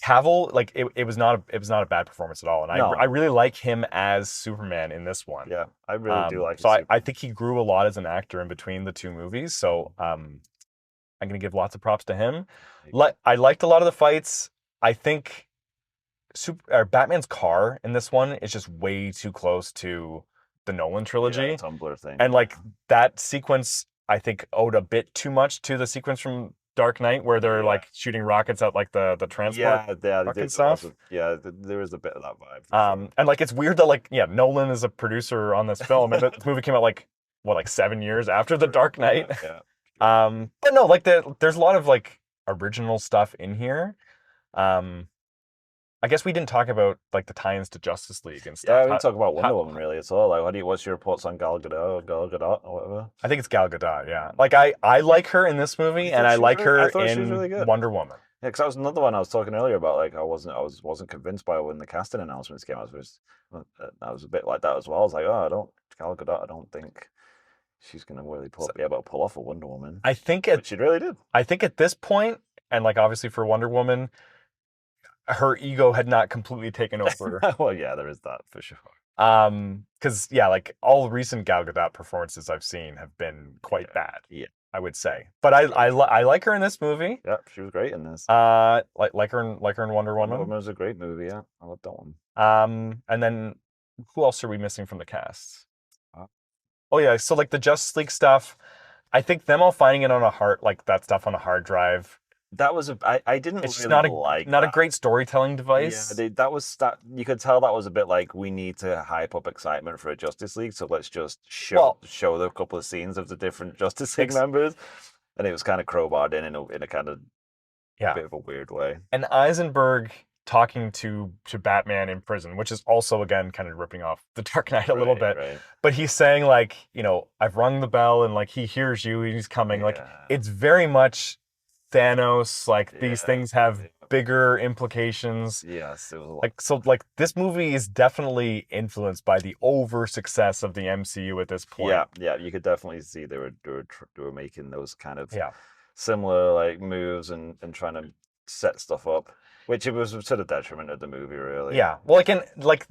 Cavill, like it was not a bad performance at all, and I really like him as Superman in this one.
Yeah, I really do like.
So I think he grew a lot as an actor in between the two movies. So I'm gonna give lots of props to him. I liked a lot of the fights. I think Batman's car in this one is just way too close to the Nolan trilogy.
Tumblr thing,
and like that sequence, I think owed a bit too much to the sequence from Dark Knight, where they're like shooting rockets at like the transport fucking stuff.
There is a bit of that vibe.
And like it's weird that Nolan is a producer on this film, and the movie came out like 7 years after the Dark Knight. But no, like there's a lot of like original stuff in here. I guess we didn't talk about like the tie-ins to Justice League and stuff.
Yeah, we didn't talk about Wonder Woman really at all. Like, what's your reports on Gal Gadot or whatever?
I think it's Gal Gadot. Yeah, like I like her in this movie, and I like her in really Wonder Woman.
Yeah, because that was another one I was talking earlier about. Like, I wasn't convinced by when the casting announcements came out. I was a bit like that as well. I was like, Gal Gadot, I don't think she's gonna really be able to pull off a Wonder Woman. But she really did.
I think at this point, and like obviously for Wonder Woman, her ego had not completely taken over.
Well, yeah, there is that for sure.
Because like all recent Gal Gadot performances I've seen have been quite bad.
Yeah,
I would say. But I like her in this movie.
Yeah, she was great in this.
Like her in Wonder Woman.
Wonder Woman was a great movie. Yeah, I loved that one.
And then who else are we missing from the cast? Oh yeah, so like the Justice League stuff, I think them all finding it on that stuff on a hard drive.
That was I didn't
it's
really
not a great storytelling device.
Yeah, that you could tell that was a bit like, we need to hype up excitement for a Justice League, so let's just show the couple of scenes of the different Justice League members, and it was kind of crowbarred in a kind of bit of a weird way.
And Eisenberg talking to Batman in prison, which is also again kind of ripping off the Dark Knight a little bit.
Right.
But he's saying like, I've rung the bell and like he hears you, he's coming. Like it's very much Thanos, like these things have bigger implications.
Yes, it was
like this movie is definitely influenced by the over success of the MCU at this point.
Yeah, you could definitely see they were making those kind of similar like moves and trying to set stuff up, which it was to the detriment of the movie, really.
Yeah, well,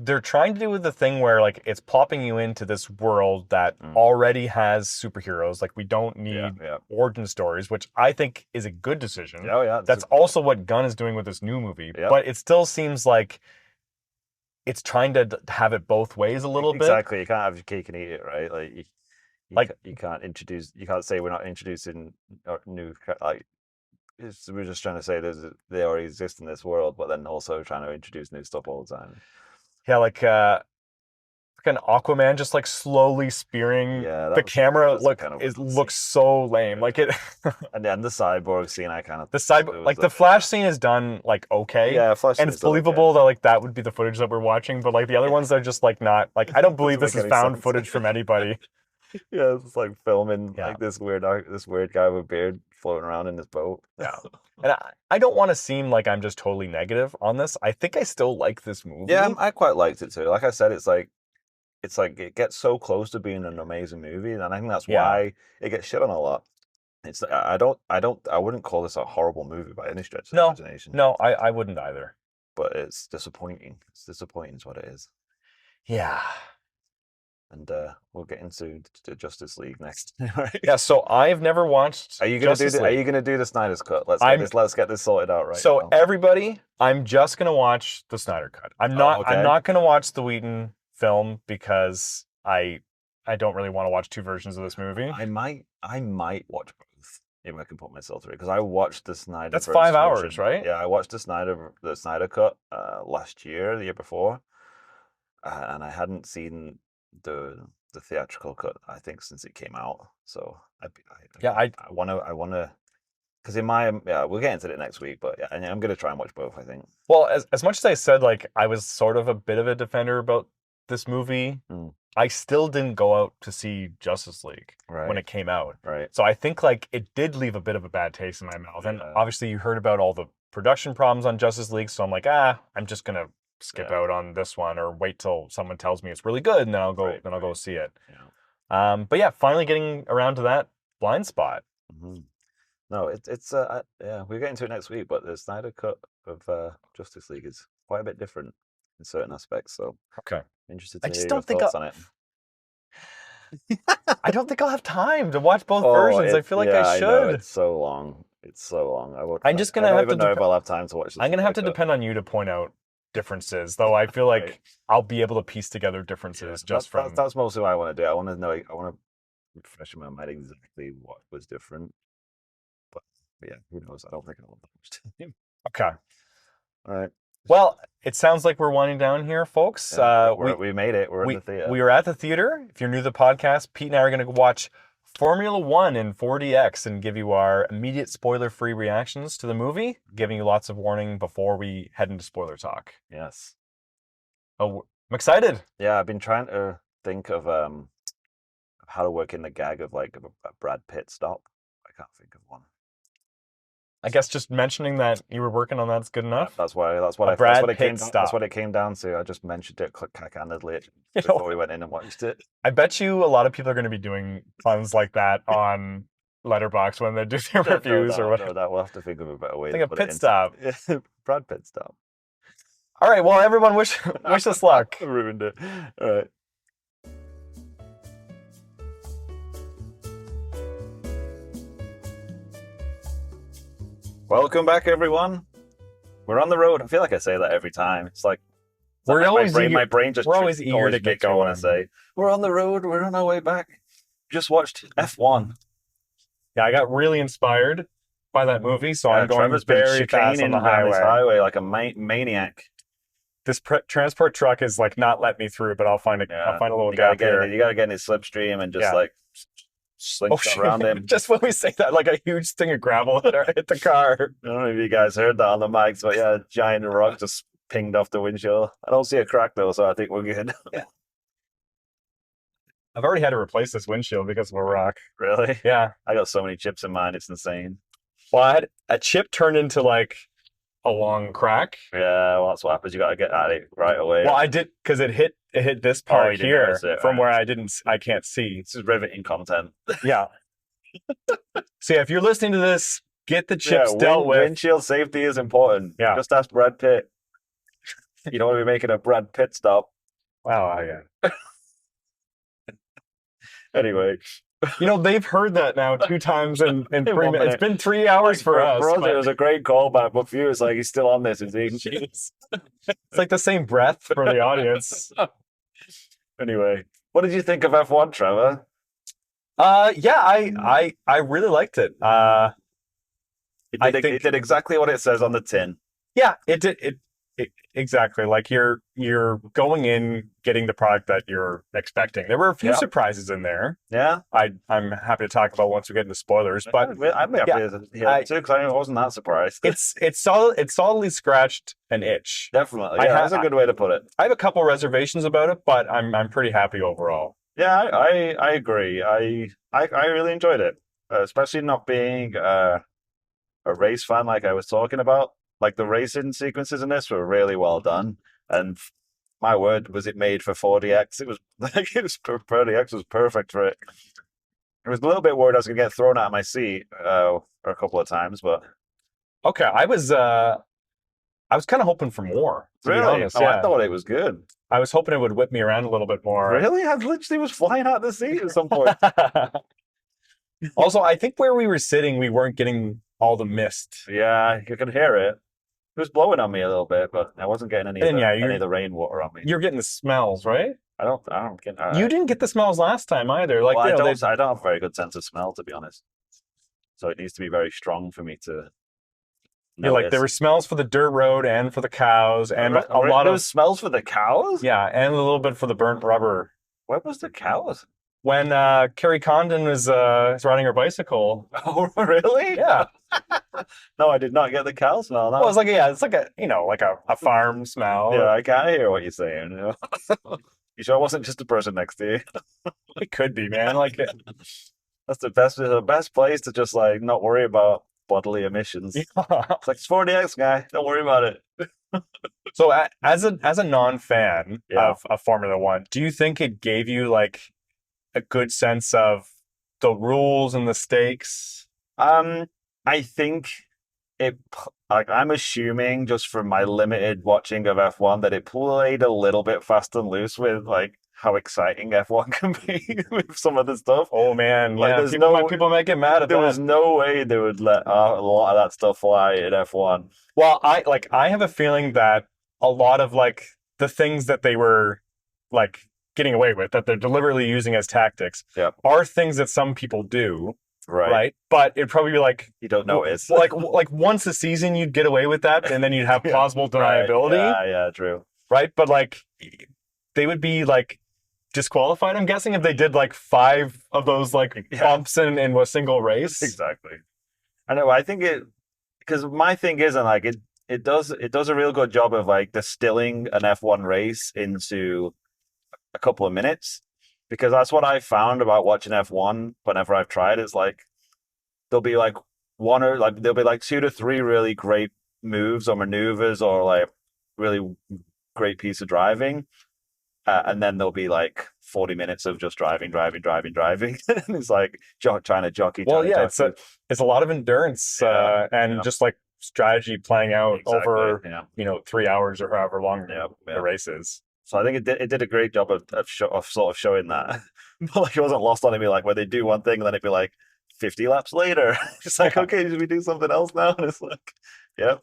they're trying to do the thing where like it's plopping you into this world that already has superheroes. Like we don't need origin stories, which I think is a good decision.
Oh yeah,
that's also what Gunn is doing with this new movie. Yep. But it still seems like it's trying to have it both ways a little bit.
Exactly, you can't have your cake and eat it, right? You can't say we're not introducing new we're just trying to say they already exist in this world, but then also trying to introduce new stuff all the time.
Yeah, like an Aquaman just like slowly spearing the camera looks so lame. Like it
and then the cyborg scene,
the Flash scene is done like okay.
Yeah, Flash
and it's believable that like that would be the footage that we're watching, but like the other ones are just like not like I don't believe this is found footage from anybody.
Yeah, it's like filming like this weird guy with a beard floating around in this boat.
Yeah. And I don't want to seem like I'm just totally negative on this. I think I still like this movie.
Yeah, I quite liked it too. Like I said, it's like it gets so close to being an amazing movie, and I think that's why it gets shit on a lot. It's I wouldn't call this a horrible movie by any stretch of the imagination.
No, I wouldn't either.
But it's disappointing. It's disappointing is what it is.
Yeah.
And we'll get into Justice League next.
Yeah, so I've never watched.
Are you gonna do the Snyder's cut? Let's get this sorted out right
so
now.
Everybody, I'm just gonna watch the Snyder cut. I'm not gonna watch the Whedon film because I don't really want to watch two versions of this movie.
I might watch both if I can put myself through it, because I watched the Snyder.
That's 5 hours, right?
Yeah, I watched the Snyder cut last year, the year before, and I hadn't seen the theatrical cut, I think, since it came out. So I want to, because we'll get into it next week, but yeah, I'm gonna try and watch both, I think.
Well, as much as I said, like, I was sort of a bit of a defender about this movie, I still didn't go out to see Justice League when it came out.
Right.
So I think like it did leave a bit of a bad taste in my mouth. And obviously you heard about all the production problems on Justice League, so I'm like, I'm just gonna skip out on this one or wait till someone tells me it's really good and then I'll go see it. Yeah. But yeah, finally getting around to that blind spot.
Mm-hmm. No, we'll get into it next week, but the Snyder cut of Justice League is quite a bit different in certain aspects. So interested to hear your thoughts on it.
I don't think I'll have time to watch both versions. I feel like I should. I know,
it's so long.
I'm just gonna have to
know if I'll have time to watch this.
I'm gonna have to depend on you to point out differences, though. I feel like I'll be able to piece together differences from.
That's mostly what I want to do. I want to refresh in my mind exactly what was different. But yeah, who knows? I don't think I'll have that much time.
Okay.
All right.
Well, it sounds like we're winding down here, folks.
We made it. We're in the theater.
We were at the theater. If you're new to the podcast, Pete and I are going to watch Formula One in 4DX and give you our immediate spoiler-free reactions to the movie, giving you lots of warning before we head into spoiler talk.
Yes.
Oh, I'm excited.
Yeah, I've been trying to think of how to work in the gag of like a Brad Pitt stop. I can't think of one.
I guess just mentioning that you were working on that's good enough.
That's what it came down to. I just mentioned it candidly before we went in and watched it.
I bet you a lot of people are going to be doing puns like that on Letterboxd when they do their reviews or whatever.
We'll have to think of a better way.
Think of pit stop.
Brad Pitt stop.
All right. Well, everyone, wish us luck.
Ruined it. All right. Welcome back, everyone. We're on the road. I feel like I say that every time. It's like my brain just
we're always eager to get going.
I say we're on the road. We're on our way back. Just watched F1.
Yeah, I got really inspired by that movie, so I'm going very fast on the highway
like a maniac.
This transport truck is like not let me through, but I'll find a little gap here.
You gotta get in his slipstream and just like slingshot around him.
Just when we say that, like a huge thing of gravel hit the car.
I don't know if you guys heard that on the mics, but yeah, a giant rock just pinged off the windshield. I don't see a crack though, so I think we're good.
Yeah. I've already had to replace this windshield because of a rock.
Really?
Yeah.
I got so many chips in mine, it's insane.
Well, I had a chip turned into like a long crack.
Yeah, well, that's what happens. You got to get at it right away.
Well, I did, because it hit this part here from where I can't see.
This is riveting content.
Yeah. So yeah, if you're listening to this, get the chips dealt with.
Windshield safety is important.
Yeah.
Just ask Brad Pitt. You don't want to be making a Brad Pitt stop.
Wow, yeah.
Anyway.
You know, they've heard that now 2 times in 3 minutes. It's been 3 hours for us.
For us, it was a great callback, but for you, it's like he's still on this, is he?
It's like the same breath for the audience.
Anyway, what did you think of F1, Trevor?
Yeah, I really liked it.
It did exactly what it says on the tin.
Yeah, it did. It exactly. Like you're going in getting the product that you're expecting. There were a few surprises in there.
Yeah,
I'm happy to talk about once we get into spoilers. But
I'm happy to hear it too, because I wasn't that surprised.
It's solidly scratched an itch.
Definitely, yeah, that's a good way to put it.
I have a couple reservations about it, but I'm pretty happy overall.
Yeah, I agree. I really enjoyed it, especially not being a race fan like I was talking about. Like the racing sequences in this were really well done, and my word, was it made for 40x? It was like it was 40x was perfect for it. I was a little bit worried I was gonna get thrown out of my seat a couple of times, but
Okay, I was kind of hoping for more, to be
really,
honest.
oh, I
Yeah,
thought it was good.
I was hoping it would whip me around a little bit more.
Really, I literally was flying out of the seat at some point.
Also, I think where we were sitting, we weren't getting all the mist.
Yeah, you could hear it. It was blowing on me a little bit, but I wasn't getting
And yeah,
any of the rainwater on me.
you're getting the smells, right?
I don't get.
You didn't get the smells last time either. Like,
Well,
you know,
I don't have a very good sense of smell, to be honest. So it needs to be very strong for me to
you're like, there were
notice.
smells for the dirt road and for the cows and a lot
There
of,
was smells for the cows.
yeah, and a little bit for the burnt rubber.
Where was the cows?
When Carrie Condon was riding her bicycle.
Oh, really?
Yeah.
No, I did not get the cow smell. No.
Well, it's like, yeah, it's like a, you know, like a farm smell.
Yeah, I can't hear what you're saying. You know? You sure it wasn't just the person next to you?
It could be, man. Like,
That's the best place to just like not worry about bodily emissions.
yeah.
It's like it's 40x guy. Don't worry about it.
So as a non-fan
Yeah.
of Formula One, do you think it gave you like a good sense of the rules and the stakes?
I think like I'm assuming just from my limited watching of F1 that it played a little bit fast and loose with like how exciting F1 can be with some of the stuff.
Oh man,
Like
yeah.
there's
People might get mad at
there
that.
was no way they would let a lot of that stuff fly in F1.
Well, I have a feeling that a lot of like the things that they were like getting away with, that they're deliberately using as tactics,
Yeah.
are things that some people do,
Right.
right? But it'd probably be like
You don't notice.
like once a season you'd get away with that, and then you'd have plausible deniability,
Right. Yeah, true.
right? But like they would be like disqualified, I'm guessing, if they did like 5 of those like bumps in a single race.
Exactly. I know. I think because my thing isn't like it does a real good job of like distilling an F1 race into a couple of minutes, because that's what I found about watching F1 whenever I've tried. Is like there'll be like there'll be like 2 to 3 really great moves or maneuvers or like really great piece of driving, and then there'll be like 40 minutes of just driving. And it's like trying to jockey.
Well, yeah, it's a lot of endurance and just like strategy playing out over 3 hours or however long the race is.
So I think it did a great job of sort of showing that, but like it wasn't lost on me. Like where they do one thing and then it'd be like 50 laps later, it's like okay, should we do something else now? And it's like, yeah.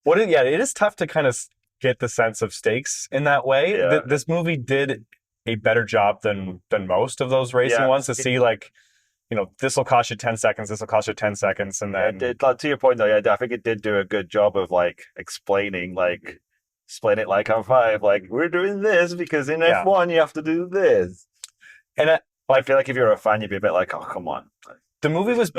It is tough to kind of get the sense of stakes in that way.
Yeah.
This movie did a better job than most of those racing ones to see like, this will cost you 10 seconds, this will cost you 10 seconds, and then
to your point though, yeah, I think it did do a good job of like explain it like on 5, like we're doing this because in F1 you have to do this.
And
I feel like if you're a fan, you'd be a bit like, oh come on.
The movie was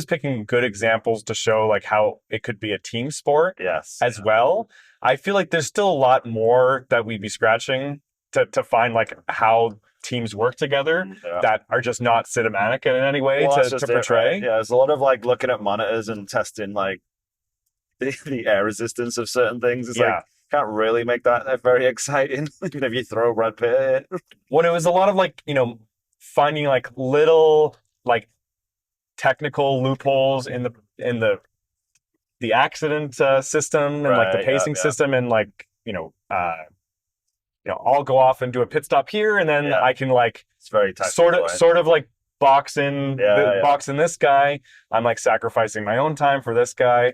picking good examples to show like how it could be a team sport as well. I feel like there's still a lot more that we'd be scratching to find like how teams work together that are just not cinematic in any way to portray.
Yeah, there's a lot of like looking at monitors and testing like the air resistance of certain things. It's like can't really make that very exciting, even if you throw Brad Pitt.
When it was a lot of like, finding like little like technical loopholes in the accident system and like the pacing system, and like I'll go off and do a pit stop here, and then I can like
it's very
sort of like box in this guy. I'm like sacrificing my own time for this guy,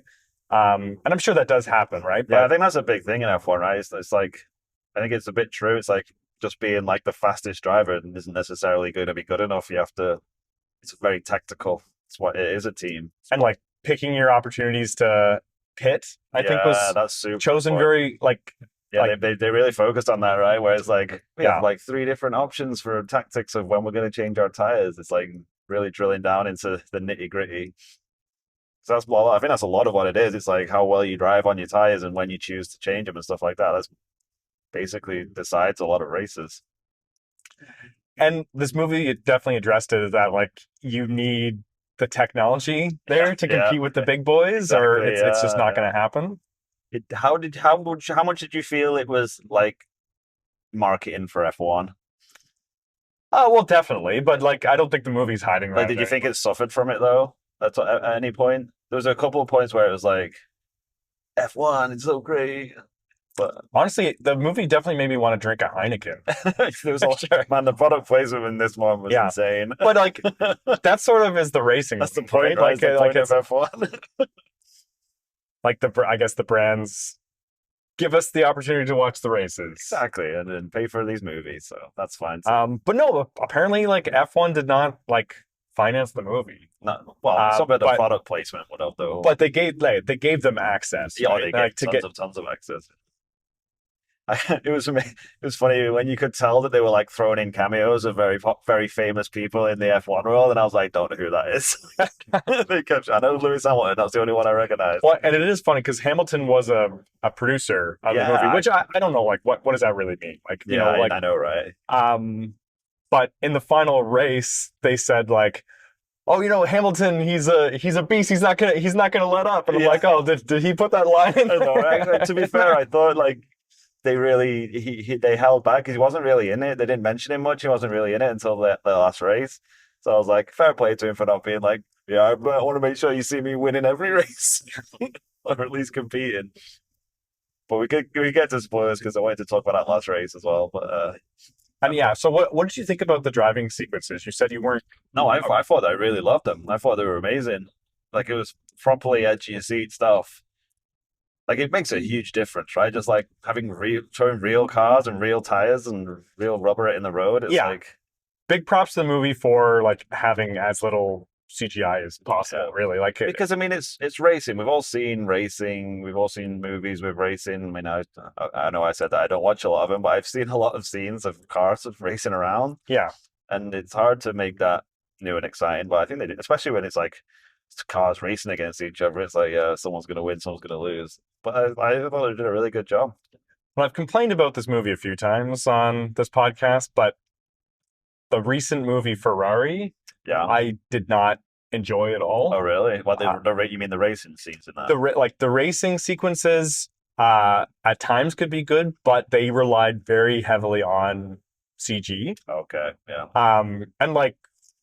and I'm sure that does happen, right?
Yeah, I think that's a big thing in F1, right? It's like I think it's a bit true. It's like just being like the fastest driver isn't necessarily going to be good enough. You have to. It's very tactical. It's what it is, a team,
and like picking your opportunities to pit. I think was chosen very like.
Yeah, they really focused on that, right? Whereas like we have like 3 different options for tactics of when we're going to change our tires. It's like really drilling down into the nitty gritty. So I think that's a lot of what it is. It's like how well you drive on your tires and when you choose to change them and stuff like that. That's basically decides a lot of races.
And this movie, it definitely addressed it, is that like you need the technology there to compete with the big boys, or it's just not going to happen.
How much did you feel it was like marketing for F1?
Oh well, definitely, but like I don't think the movie's hiding that.
Like, did you think it suffered from it though? At any point, there was a couple of points where it was like F1, it's so great. But
honestly, the movie definitely made me want to drink a Heineken.
There was man, the product placement in this one was insane.
But like, that sort of is the racing.
That's the point, right? Like it's F1.
Like I guess the brands give us the opportunity to watch the races.
Exactly, and then pay for these movies, so that's fine. Too.
But no, apparently, like F1 did not like finance the movie.
No, well, some of the product placement would have though.
But they gave them access.
Yeah, right? They gave tons of access. It was funny when you could tell that they were like throwing in cameos of very famous people in the F1 world, and I was like, don't know who that is. They kept, I know Lewis Hamilton. That's the only one I recognize.
Well, and it is funny because Hamilton was a producer of the movie, which I don't know, like what does that really mean? Like, you know, like
I know, right?
But in the final race, they said like, oh, you know, Hamilton, he's a beast. He's not gonna let up. And I'm like, oh, did he put that line in there?
No, actually, to be fair, I thought like. They held back because he wasn't really in it. They didn't mention him much. He wasn't really in it until the last race. So I was like, fair play to him for not being like, yeah, I want to make sure you see me winning every race, or at least competing. But we get to spoilers because I wanted to talk about that last race as well. But
and yeah, so what did you think about the driving sequences? You said you weren't.
No, I thought I really loved them. I thought they were amazing. Like it was properly edge of your seat stuff. Like it makes a huge difference, right? Just like showing real cars and real tires and real rubber in the road. It's like
big props to the movie for like having as little CGI as possible. Really, like
because I mean it's racing. We've all seen racing. We've all seen movies with racing. I mean, I know I said that I don't watch a lot of them, but I've seen a lot of scenes of cars racing around.
Yeah,
and it's hard to make that new and exciting. But I think they do, especially when it's like cars racing against each other. It's like someone's going to win, someone's going to lose. But I thought they did a really good job.
Well, I've complained about this movie a few times on this podcast, but the recent movie Ferrari, I did not enjoy at all.
Oh, really? What you mean the racing scenes in that?
The racing sequences at times could be good, but they relied very heavily on CG.
Okay, yeah.
And like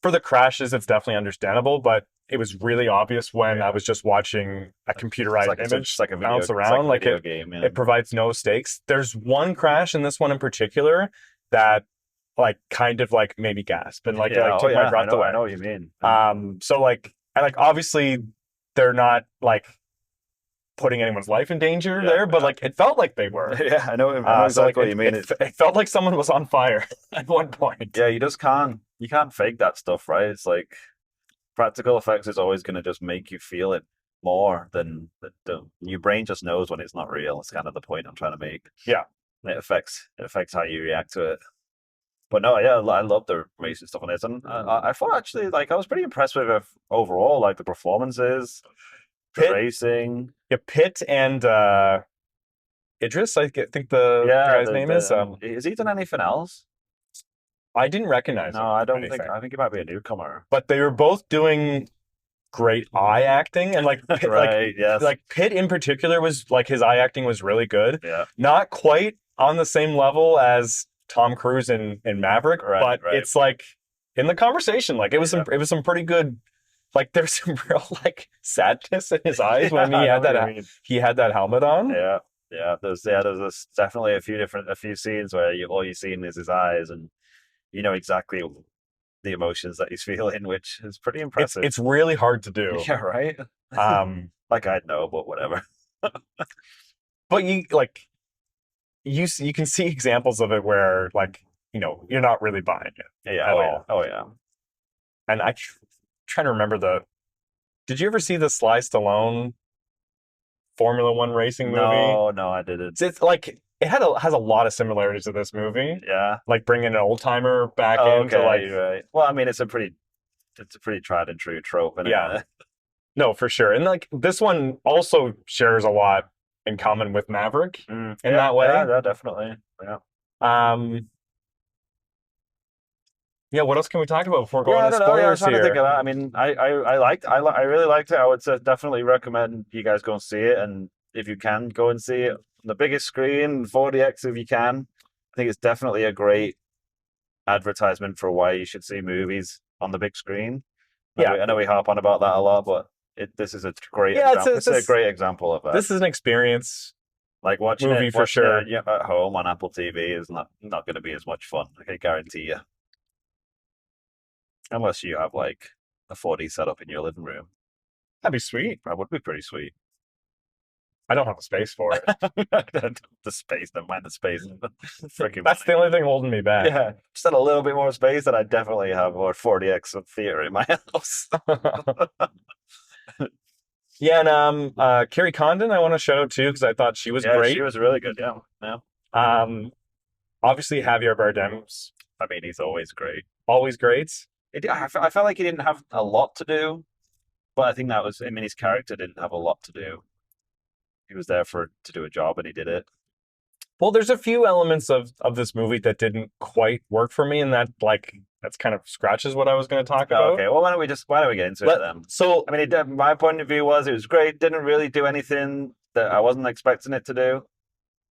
for the crashes, it's definitely understandable, but it was really obvious when I was just watching a computerized image bounce around. Like a video game, it provides no stakes. There's one crash in this one in particular that like kind of like maybe gasped and like took my breath away.
I know what you mean.
So like obviously they're not like putting anyone's life in danger there, but like it felt like they were.
Yeah, I know exactly what you mean.
It felt like someone was on fire at one point.
Yeah, you can't fake that stuff, right? It's like practical effects is always going to just make you feel it more than your brain just knows when it's not real. It's kind of the point I'm trying to make.
Yeah,
it affects how you react to it. But no, yeah, I love the racing stuff on this, and I thought actually like I was pretty impressed with it overall, like the performances, the racing.
Yeah, Pitt and Idris, I think the guy's name is.
Has he done anything else?
I didn't recognize him.
No, I don't think. I think he might be a newcomer.
But they were both doing great eye acting, and like Pitt, like Pitt in particular was like his eye acting was really good.
Yeah,
not quite on the same level as Tom Cruise in Maverick, but it's like in the conversation, like it was some pretty good. Like there's some real like sadness in his eyes when he had that helmet on.
Yeah. There's definitely a few scenes where all you see is his eyes, and you know exactly the emotions that he's feeling, which is pretty impressive.
It's really hard to do.
Yeah, right. Like I'd know, but whatever.
But you can see examples of it where like you're not really buying it.
Yeah. Oh yeah.
And trying to remember did you ever see the Sly Stallone Formula One racing movie?
No, I didn't.
It's like it has a lot of similarities to this movie.
Yeah,
like bringing an old timer back into like.
Right. Well, I mean, it's a pretty tried and true trope.
Yeah. No, for sure, and like this one also shares a lot in common with Maverick in that way.
Yeah, definitely. Yeah.
Yeah, what else can we talk about before going
I
to
don't know. Yeah, I was
spoilers
trying to think
here?
of that. I mean, I really liked it. I would definitely recommend you guys go and see it, and if you can, go and see it on the biggest screen, 4DX if you can. I think it's definitely a great advertisement for why you should see movies on the big screen.
Yeah.
I know we harp on about that a lot, but this is a great example. This is a great example of that.
This is an experience.
Like watching it at home on Apple TV is not going to be as much fun. I can guarantee you. Unless you have like a 4D setup in your living room.
That'd be sweet.
That would be pretty sweet.
I don't have the space for it.
The space, don't mind the space.
That's the only thing holding me back.
Yeah, just had a little bit more space, and I definitely have more 4DX of theater in my house.
Yeah, and Carrie Condon, I want to shout out too because I thought she was great.
She was really good. Yeah.
Obviously Javier Bardem's.
I mean, he's always great.
Always great.
I felt like he didn't have a lot to do, but I think his character didn't have a lot to do. He was there to do a job, and he did it.
Well, there's a few elements of this movie that didn't quite work for me, and that's kind of scratches what I was going to talk about.
Okay, well, why don't we get into it then?
So,
I mean, my point of view was it was great. Didn't really do anything that I wasn't expecting it to do,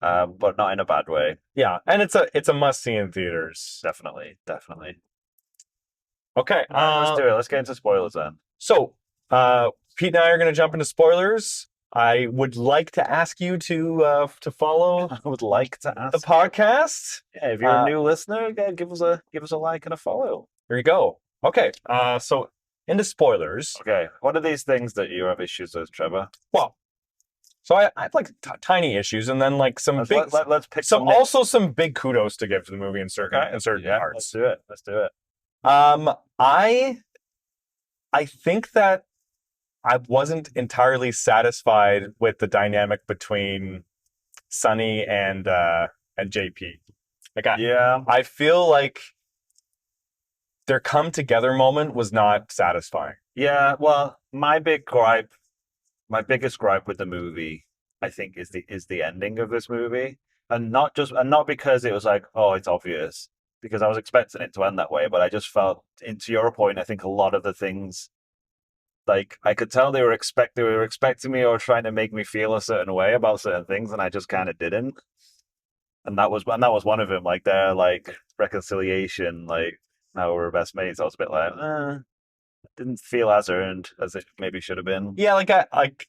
but not in a bad way.
Yeah, and it's a must see in theaters.
Definitely.
Okay,
let's do it. Let's get into spoilers then.
So, Pete and I are going to jump into spoilers. I would like to ask you to follow.
I would like to ask
the podcast.
Yeah, if you're a new listener, give us a like and a follow.
Here you go. Okay. So into spoilers.
Okay. What are these things that you have issues with, Trevor?
Well, so I have like tiny issues, and then like some big.
Let's pick
some big kudos to give to the movie in certain parts.
Let's do it.
I think that I wasn't entirely satisfied with the dynamic between Sonny and JP. I feel like their come together moment was not satisfying.
Yeah, well, my biggest gripe with the movie, I think, is the ending of this movie, and not because it was like, oh, it's obvious, because I was expecting it to end that way, but I just felt, to your point, I think a lot of the things. Like, I could tell they were expecting me or trying to make me feel a certain way about certain things, and I just kind of didn't. And that was one of them. Like their reconciliation, like now we're best mates. I was a bit like, didn't feel as earned as it maybe should have been.
Yeah, like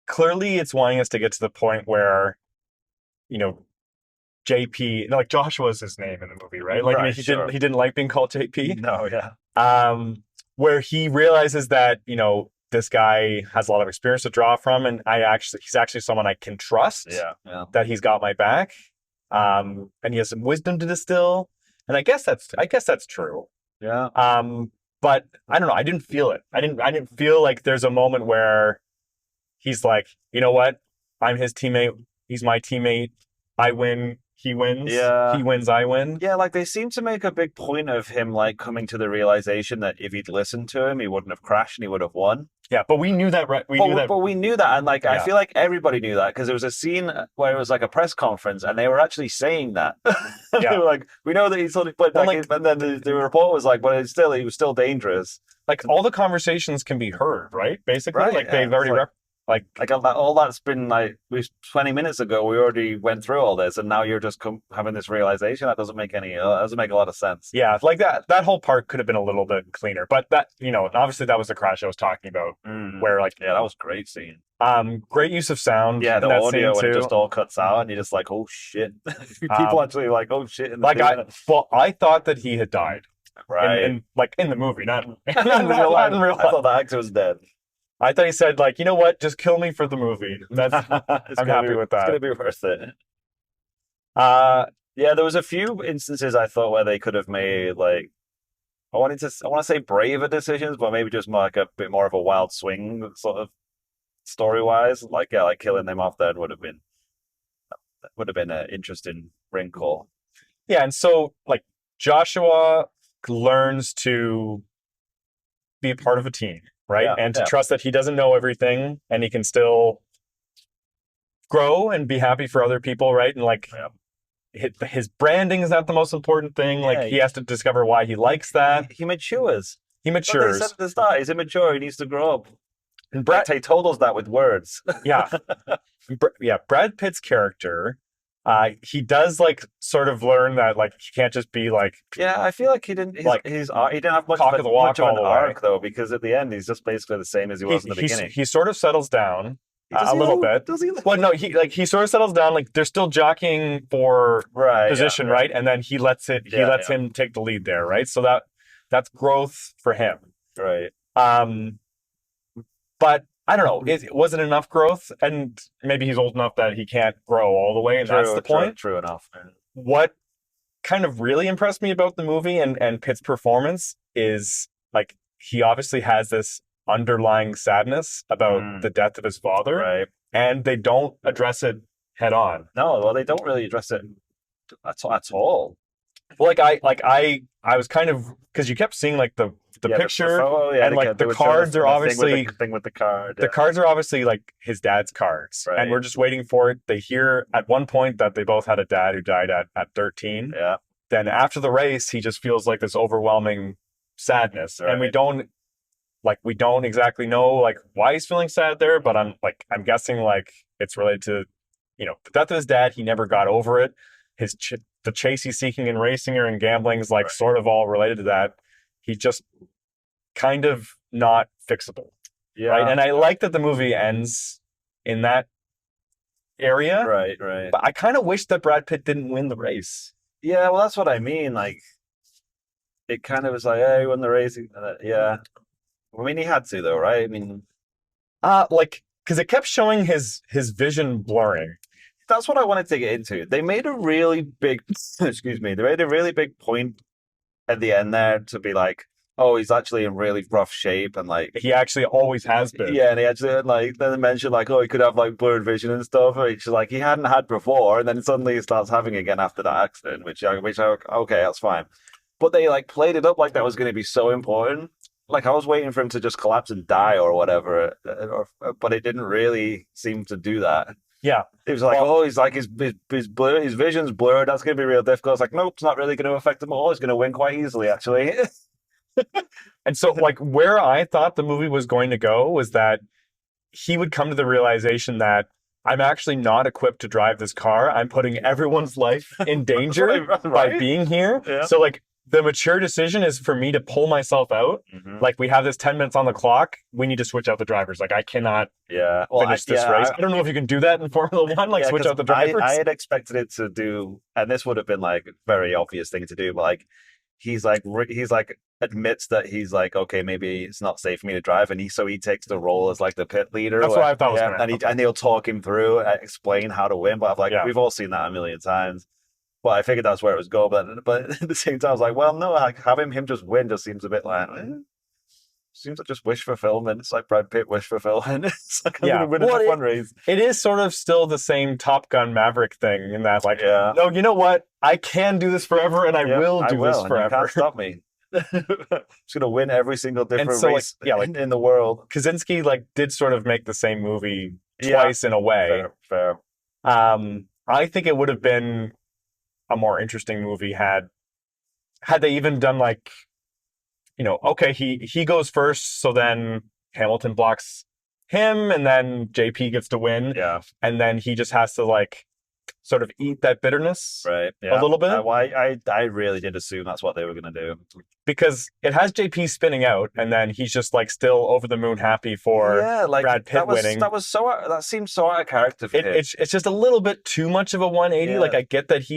clearly it's wanting us to get to the point where, JP, like Joshua's his name in the movie, right? Like
right,
he didn't like being called JP.
No, yeah.
Where he realizes that, this guy has a lot of experience to draw from, and he's actually someone I can trust.
Yeah.
That he's got my back. And he has some wisdom to distill. And I guess that's true.
Yeah.
But I don't know, I didn't feel it. I didn't feel like there's a moment where he's like, you know what? I'm his teammate, he's my teammate. I win, he wins.
Yeah.
He wins, I win.
Yeah, like they seem to make a big point of him like coming to the realization that if he'd listened to him, he wouldn't have crashed and he would have won.
Yeah, but we knew that, right?
But we knew that, and I feel like everybody knew that because there was a scene where it was like a press conference, and they were actually saying that. They were like, "We know that he's only," but and then the report was like, "But he was still dangerous."
Like all the conversations can be heard, right? Basically,
right,
they've already
all that's been 20 minutes ago. We already went through all this, and now you're just having this realization. That doesn't make a lot of sense.
Yeah, like that whole part could have been a little bit cleaner, but that obviously that was the crash I was talking about, where that was
a great scene.
Great use of sound.
Yeah, the audio when it just all cuts out, and you're just like, oh shit. People actually like, oh shit.
I thought that he had died.
Right.
In the movie, not in
real life. I thought the actor was dead.
I thought he said, you know what? Just kill me for the movie. I'm happy with that.
It's going to be worth it. Yeah, there was a few instances I thought where they could have made, I want to say braver decisions, but maybe just more, a bit more of a wild swing, sort of, story-wise. Like killing them off there would have been an interesting wrinkle.
Yeah, and so, Joshua learns to be a part of a team. Right. And to trust that he doesn't know everything and he can still grow and be happy for other people. Right. And his branding is not the most important thing.
Yeah,
like he has to discover why he likes that.
He matures.
He matures.
But they said at the start, he's immature. He needs to grow up.
And
He told us that with words.
Yeah. Brad Pitt's character, he does like sort of learn that like he can't just be like.
Yeah, I feel like he didn't. He didn't have much
of
an arc though, because at the end he's just basically the same as he was in the beginning.
He sort of settles down a little bit.
Does he?
Well, no, he sort of settles down. Like they're still jockeying for position, right? And then he lets him take the lead there, right? So that's growth for him,
right?
But I don't know. It wasn't enough growth, and maybe he's old enough that he can't grow all the way, and that's the point.
True enough.
What kind of really impressed me about the movie and Pitt's performance is like he obviously has this underlying sadness about the death of his father,
right?
And they don't address it head on.
No, well, they don't really address it at all.
Well, I was kind of, because you kept seeing like the picture and like the cards are obviously
thing with the card.
The cards are obviously like his dad's cards, and we're just waiting for it. They hear at one point that they both had a dad who died at 13.
Yeah.
Then after the race, he just feels like this overwhelming sadness, and we don't exactly know like why he's feeling sad there, but I'm guessing like it's related to the death of his dad. He never got over it. The chase he's seeking in racing or in gambling is like sort of all related to that. He's just kind of not fixable. Yeah. Right. And I like that the movie ends in that area.
Right.
But I kind of wish that Brad Pitt didn't win the race.
Yeah, well, that's what I mean. Like, it kind of was like, hey, he won the race. Yeah. I mean, he had to, though, right? I mean,
because it kept showing his vision blurring.
That's what I wanted to get into. They made a really big, excuse me, they made a really big point at the end there to be like, oh, he's actually in really rough shape, and like
he actually always has been.
Yeah, and he actually then they mentioned like, oh, he could have like blurred vision and stuff, which like he hadn't had before, and then suddenly he starts having again after that accident, which okay, that's fine. But they like played it up like that was going to be so important. Like I was waiting for him to just collapse and die or whatever, but it didn't really seem to do that.
Yeah,
it was like, he's like his vision's blurred. That's going to be real difficult. It's like, nope, it's not really going to affect him at all. He's going to win quite easily, actually.
And so, like, where I thought the movie was going to go was that he would come to the realization that I'm actually not equipped to drive this car. I'm putting everyone's life in danger by being here. Yeah. So, like, the mature decision is for me to pull myself out. Mm-hmm. Like, we have this 10 minutes on the clock. We need to switch out the drivers. Like, I cannot finish this race. I don't know if you can do that in Formula One, like switch out the drivers.
I had expected it to do, and this would have been like a very obvious thing to do, but like, he's like admits that he's like, okay, maybe it's not safe for me to drive, and he takes the role as like the pit leader.
That's what I thought was going to happen.
And he'll talk him through, explain how to win. But we've all seen that a million times. But I figured that's where it was going. But at the same time, I was like, well, no, like, having him just win just seems a bit like. Seems like just wish fulfillment. It's like Brad Pitt wish fulfillment. It's like I'm gonna win a fun race.
It is sort of still the same Top Gun Maverick thing in that, like, no, you know what? I can do this forever, and I will do this forever.
You can't stop me. I'm just gonna win every single different race in the world.
Kosinski like did sort of make the same movie twice in a way.
Fair.
I think it would have been a more interesting movie had they even done like, okay, he goes first, so then Hamilton blocks him, and then JP gets to win.
Yeah.
And then he just has to like sort of eat that bitterness a little bit.
I really did assume that's what they were going to do.
Because it has JP spinning out, and then he's just like still over the moon happy for Brad Pitt winning.
That seemed so out of character for him.
It's just a little bit too much of a 180. Yeah. Like I get that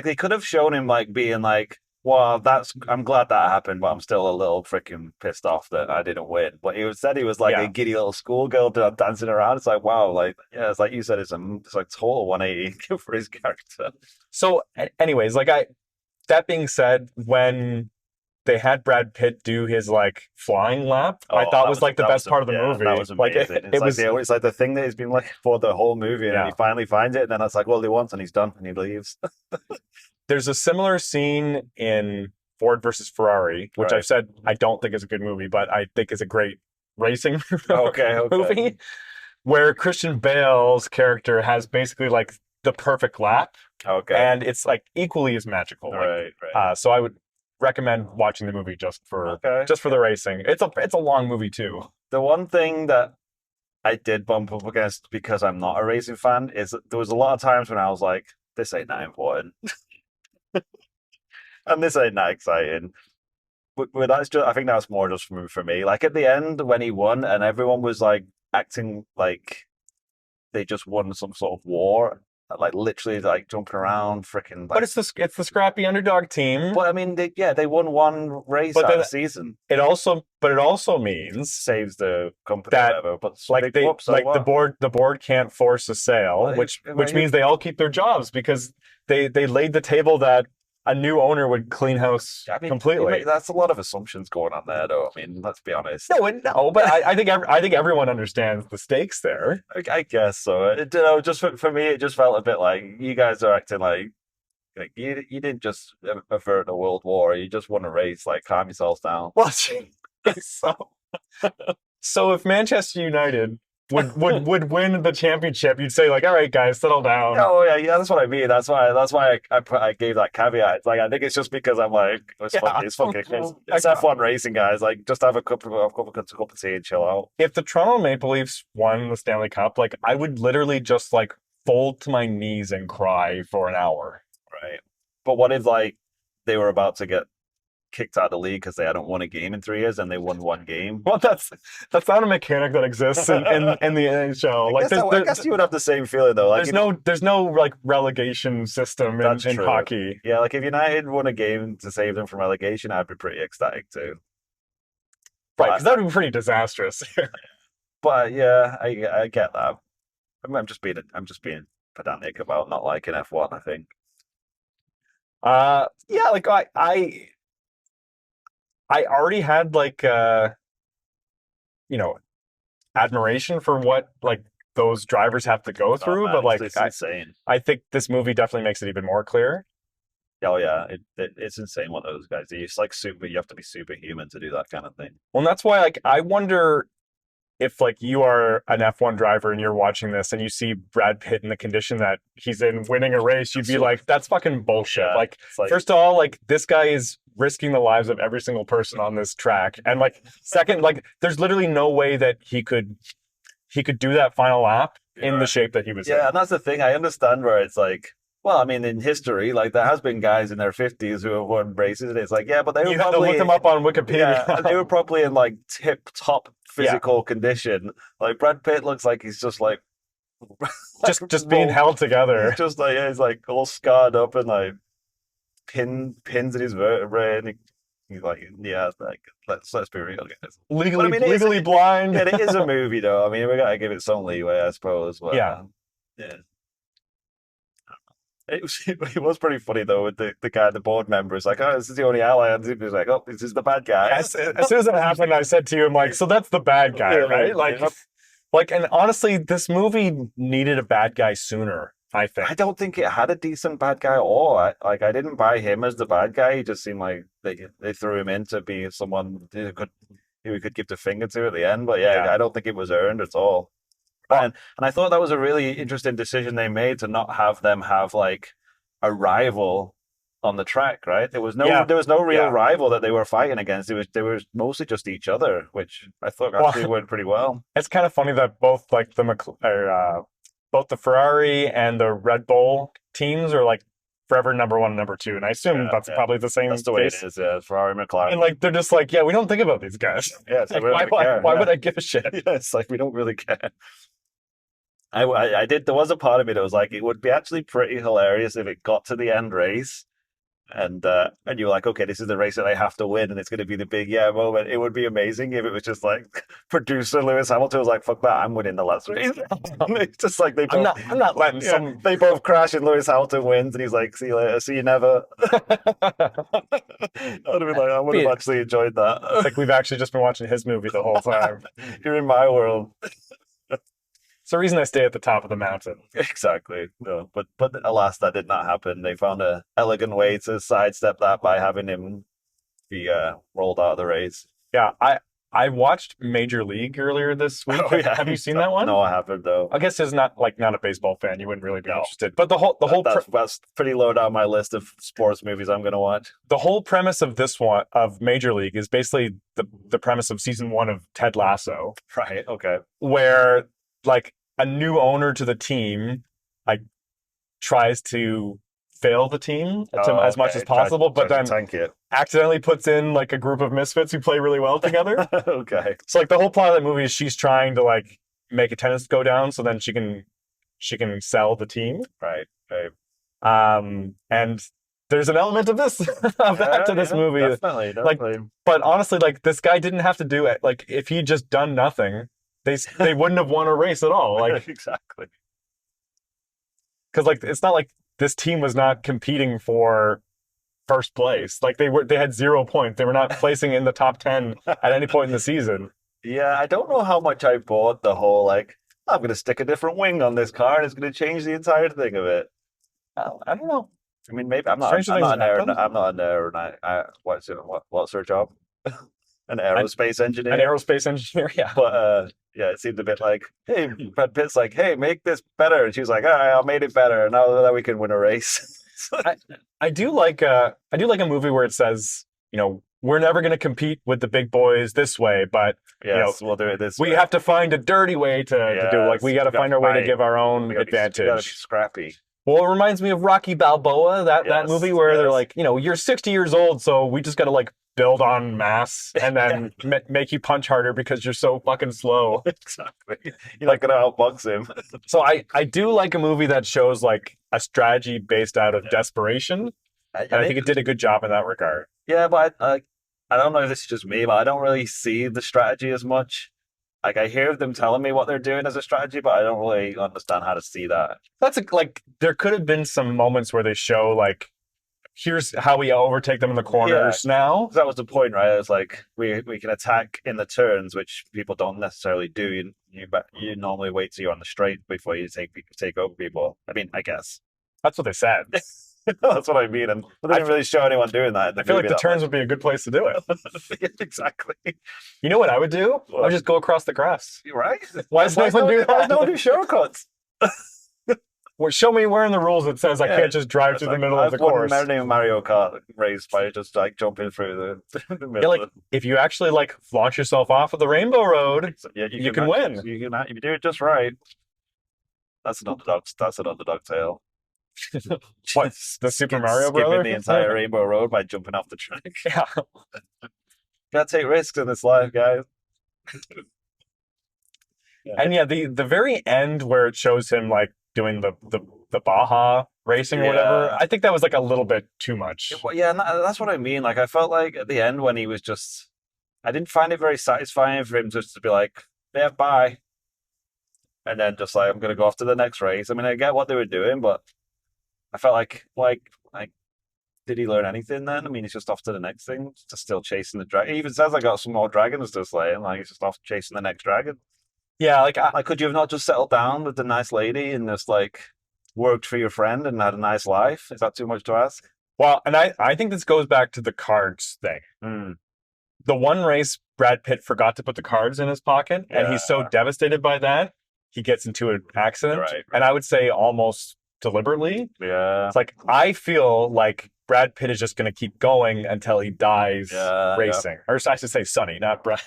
they could have shown him like being like, well, I'm glad that happened, but I'm still a little freaking pissed off that I didn't win. But he said he was like a giddy little schoolgirl dancing around. It's like, wow, like, yeah, it's like you said, it's like total 180 for his character.
So anyways, like that being said, when they had Brad Pitt do his like flying lap, I thought was like the best part of the movie.
That was amazing. It's like the thing that he's been like for the whole movie, and then he finally finds it, and then it's like, well, he wants, and he's done, and he leaves.
There's a similar scene in Ford versus Ferrari, which I've said I don't think is a good movie, but I think is a great racing movie, where Christian Bale's character has basically like the perfect lap.
Okay.
And it's like equally as magical.
Right.
So I would recommend watching the movie just for the racing. It's a long movie too.
The one thing that I did bump up against because I'm not a racing fan is that there was a lot of times when I was like, this ain't that important. And this ain't that exciting. But that's just, I think that's more just for me. Like at the end when he won and everyone was like acting like they just won some sort of war, like literally like jumping around, freaking. Like,
but it's the scrappy underdog team.
But I mean, they won one race out of the season.
It also means
saves the company, or whatever. But
the board can't force a sale, which means they all keep their jobs because they laid the table that a new owner would clean house completely.
That's a lot of assumptions going on there, though. I mean, let's be honest.
No, but I think everyone understands the stakes there.
I guess so. Just for me, it just felt a bit like you guys are acting like you didn't just avert a world war. You just won a race. Like, calm yourselves down.
Well, so if Manchester United would win the championship, you'd say like, all right, guys, settle down.
Oh yeah, that's what I mean. That's why I gave that caveat. It's like I think it's just because I'm like it's F1 racing, guys. Like just have a cup of tea and chill out.
If the Toronto Maple Leafs won the Stanley Cup, like I would literally just like fold to my knees and cry for an hour.
Right. But what if like they were about to get kicked out of the league because they hadn't won a game in 3 years and they won one game?
Well, that's not a mechanic that exists in the NHL.
I guess you would have the same feeling though. Like
there's no like relegation system in hockey.
Yeah, like if United won a game to save them from relegation, I'd be pretty ecstatic too.
Right, because that would be pretty disastrous.
But yeah, I get that. I'm just being pedantic about not liking F1, I think.
Yeah, like I already had like admiration for what like those drivers have to go through, but like
it's insane.
I think this movie definitely makes it even more clear.
Oh yeah, it's insane what those guys do. It's like you have to be superhuman to do that kind of thing.
Well, and that's why like I wonder if like you are an F1 driver and you're watching this and you see Brad Pitt in the condition that he's in winning a race, you'd be like, that's fucking bullshit.
Yeah,
like first of all, like this guy is risking the lives of every single person on this track. And like second, like there's literally no way that he could do that final lap in the shape that he was in.
Yeah, and that's the thing. I understand where it's like, well, I mean, in history, like there has been guys in their 50s who have won races, and it's like, yeah, but they were probably
look them up on Wikipedia.
Yeah, they were probably in like tip-top physical condition. Like Brad Pitt looks like he's just like
just being held together.
He's just like he's like all scarred up and like pins in his vertebrae, and he's like, yeah, like let's be real, guys.
Legally blind.
Yeah, it is a movie, though. I mean, we gotta give it some leeway, I suppose. But,
yeah.
It was pretty funny though with the guy, the board member is like, oh, this is the only ally, and he was like, oh, this is the bad guy.
As soon as it happened, I said to you, I'm like, so that's the bad guy, right? Like, and honestly, this movie needed a bad guy sooner. I think.
I don't think it had a decent bad guy at all. I didn't buy him as the bad guy. He just seemed like they threw him in to be someone who we could give the finger to at the end. But yeah, I don't think it was earned at all. And I thought that was a really interesting decision they made to not have them have like a rival on the track, right? There was no real rival that they were fighting against. They were mostly just each other, which I thought actually went pretty well.
It's kind of funny that both like both the Ferrari and the Red Bull teams are like forever number 1 and number 2, and I assume that's probably the same.
That's the way it is. Ferrari, McLaren,
and like they're just like, yeah, we don't think about these guys.
Yeah,
like, why would I give a shit?
Yeah, it's like we don't really care. I did. There was a part of me that was like, it would be actually pretty hilarious if it got to the end race, and you're like, okay, this is the race that I have to win, and it's going to be the big moment. It would be amazing if it was just like producer Lewis Hamilton was like, fuck that, I'm winning the last race. It's just like they both,
I'm not letting
they both crash and Lewis Hamilton wins, and he's like, see you later, see you never. I would have actually enjoyed that.
It's like we've actually just been watching his movie the whole time.
You're in my world.
It's the reason I stay at the top of the mountain.
Exactly. No, but alas, that did not happen. They found an elegant way to sidestep that by having him be rolled out of the race.
Yeah, I watched Major League earlier this week.
Oh, yeah.
Have you seen that one?
No, I haven't though.
I guess as not a baseball fan, you wouldn't really be interested. But
that's pretty low down my list of sports movies I'm going to watch.
The whole premise of this one of Major League is basically the premise of season 1 of Ted Lasso.
Right. Okay.
Where like a new owner to the team like tries to fail the team as much as possible, but then accidentally puts in like a group of misfits who play really well together.
Okay.
So like the whole plot of the movie is she's trying to like make attendance go down so then she can sell the team.
Right.
And there's an element of this to this movie.
Definitely.
Like, but honestly, like this guy didn't have to do it. Like if he'd just done nothing, they wouldn't have won a race at all. Like
exactly.
Because like it's not like this team was not competing for first place. Like they had 0 points. They were not placing in the top 10 at any point in the season.
Yeah, I don't know how much I bought the whole like I'm going to stick a different wing on this car and it's going to change the entire thing of it.
I don't know.
I mean, maybe I'm not an aeronaut. What's her job? An aerospace engineer.
An aerospace engineer, yeah.
But yeah, it seemed a bit like, hey, Brad Pitt's like, hey, make this better, and she was like, all right, I made it better. Now that we can win a race.
I do like a movie where it says, you know, we're never going to compete with the big boys this way, but
we'll do it this
way.
We
have to find a dirty way to do it. Like we got to find our way to give our own advantage.
We got to be scrappy.
Well, it reminds me of Rocky Balboa, that movie where they're like, you know, you're 60 years old, so we just got to like build on mass and then make you punch harder because you're so fucking slow.
Exactly. You're not going to outbox him.
So I do like a movie that shows like a strategy based out of desperation. And I think it did a good job in that regard.
Yeah, but I don't know if this is just me, but I don't really see the strategy as much. Like I hear them telling me what they're doing as a strategy, but I don't really understand how to see that.
Like there could have been some moments where they show like, here's how we overtake them in the corners now.
That was the point, right? It's like we can attack in the turns, which people don't necessarily do. You normally wait till you're on the straight before you take over people. I mean, I guess
that's what they said.
That's what I mean, and they didn't really show anyone doing that.
I feel like the turns would be a good place to do it.
Yeah, exactly.
You know what I would do? I would just go across the grass.
Right?
Why does no one do that?
Why does no one do shortcuts?
Well, show me where in the rules it says I can't just drive through the middle of the course.
I've won Mario Kart race by just like jumping through the middle.
Yeah, like if you actually like launch yourself off of the Rainbow Road, you can win.
If you do it just right. That's an underdog tale.
What, the Super Mario Brother?
Skipping the entire Rainbow Road by jumping off the track.
Yeah.
Gotta take risks in this life, guys.
Yeah. And yeah, the very end where it shows him like doing the Baja racing or whatever, I think that was like a little bit too much.
Yeah, that's what I mean. Like I felt like at the end when he was just, I didn't find it very satisfying for him just to be like, yeah, bye. And then just like, I'm going to go off to the next race. I mean, I get what they were doing, but I felt like, did he learn anything then? I mean, he's just off to the next thing, just still chasing the dragon. He even says I got some more dragons to slay, and like he's just off chasing the next dragon.
Yeah, like
could you have not just settled down with the nice lady and just like worked for your friend and had a nice life? Is that too much to ask?
Well, and I think this goes back to the cards thing. The one race, Brad Pitt forgot to put the cards in his pocket, and he's so devastated by that, he gets into an accident. Right. And I would say almost deliberately.
Yeah.
It's like, I feel like Brad Pitt is just going to keep going until he dies racing. Yeah. Or I should say Sonny, not Brad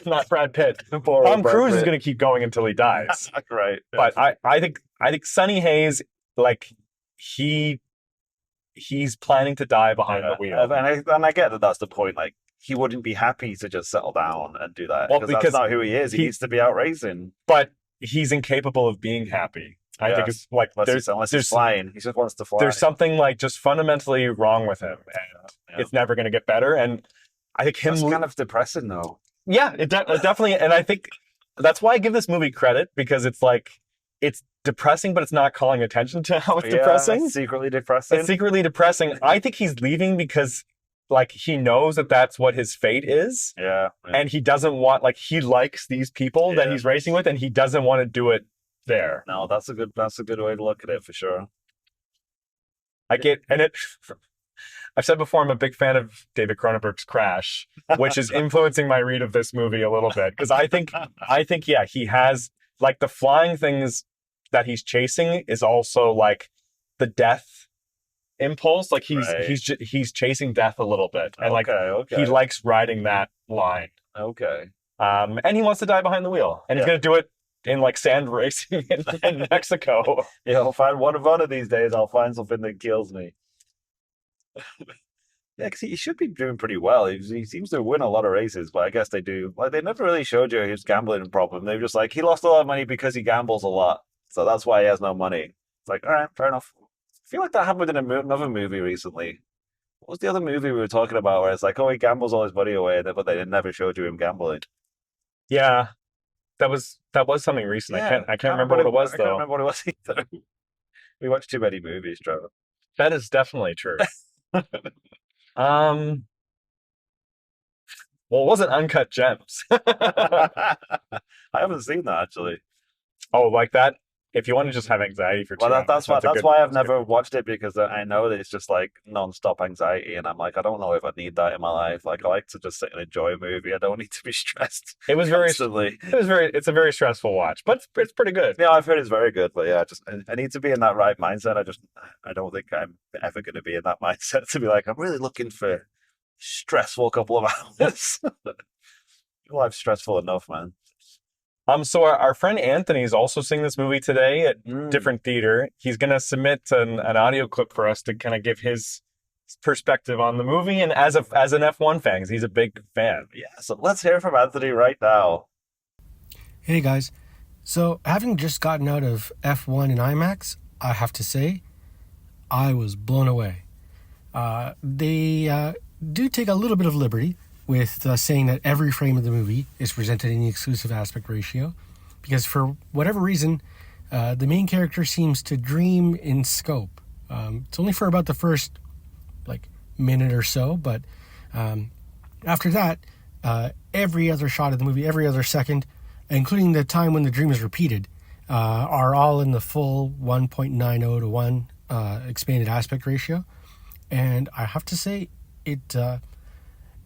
Pitt. Tom Cruise is going to keep going until he dies.
Right.
But I think Sonny Hayes, like, he's planning to die behind the wheel.
And I get that that's the point. Like, he wouldn't be happy to just settle down and do that. Well, because that's not who he is. He needs to be out racing.
But he's incapable of being happy. I think it's like
unless he's flying. He just wants to fly.
There's something like just fundamentally wrong with him, and it's never going to get better. And I think
that's kind of depressing, though.
Yeah, it definitely. And I think that's why I give this movie credit, because it's like it's depressing, but it's not calling attention to how it's depressing.
It's secretly depressing.
It's secretly depressing. I think he's leaving because like he knows that that's what his fate is.
Yeah.
And he doesn't want, like, he likes these people that he's racing with, and he doesn't want to do it there.
No, that's a good way to look at it for sure.
I get, and I've said before, I'm a big fan of David Cronenberg's Crash, which is influencing my read of this movie a little bit. Because yeah, he has, like, the flying things that he's chasing is also like the death impulse. Like he's chasing death a little bit, and he likes riding that line.
Okay.
And he wants to die behind the wheel, and he's gonna do it in like sand racing in Mexico.
Yeah, I'll find one of these days. I'll find something that kills me. Yeah, because he should be doing pretty well. He seems to win a lot of races, but I guess they do. Like, they never really showed you his gambling problem. They were just like, he lost a lot of money because he gambles a lot. So that's why he has no money. It's like, all right, fair enough. I feel like that happened in another movie recently. What was the other movie we were talking about where it's like, oh, he gambles all his money away, but they never showed you him gambling?
Yeah, that was something recent.
Yeah,
I can't remember what it was, though.
I can't remember what it was either. We watched too many movies, Trevor.
That is definitely true. Well, it wasn't Uncut Gems.
I haven't seen that, actually.
Oh, like that? If you want to just have anxiety for 2 hours.
That's why I've never watched it, because I know that it's just like non-stop anxiety, and I'm like, I don't know if I need that in my life. Like, I like to just sit and enjoy a movie. I don't need to be stressed.
It's a very stressful watch, but it's pretty good.
Yeah, I've heard it's very good, but yeah, I need to be in that right mindset. I don't think I'm ever going to be in that mindset to be like, I'm really looking for a stressful couple of hours. Life's stressful enough, man.
So our friend Anthony is also seeing this movie today at different theater. He's going to submit an audio clip for us to kind of give his perspective on the movie, and as an F1 fan, 'cause he's a big fan.
Yeah, so let's hear from Anthony right now.
Hey guys, so having just gotten out of F1 in IMAX, I have to say, I was blown away. They do take a little bit of liberty with saying that every frame of the movie is presented in the exclusive aspect ratio, because for whatever reason, the main character seems to dream in scope. It's only for about the first minute or so, but after that, every other shot of the movie, every other second, including the time when the dream is repeated, are all in the full 1.90 to 1 expanded aspect ratio. And I have to say,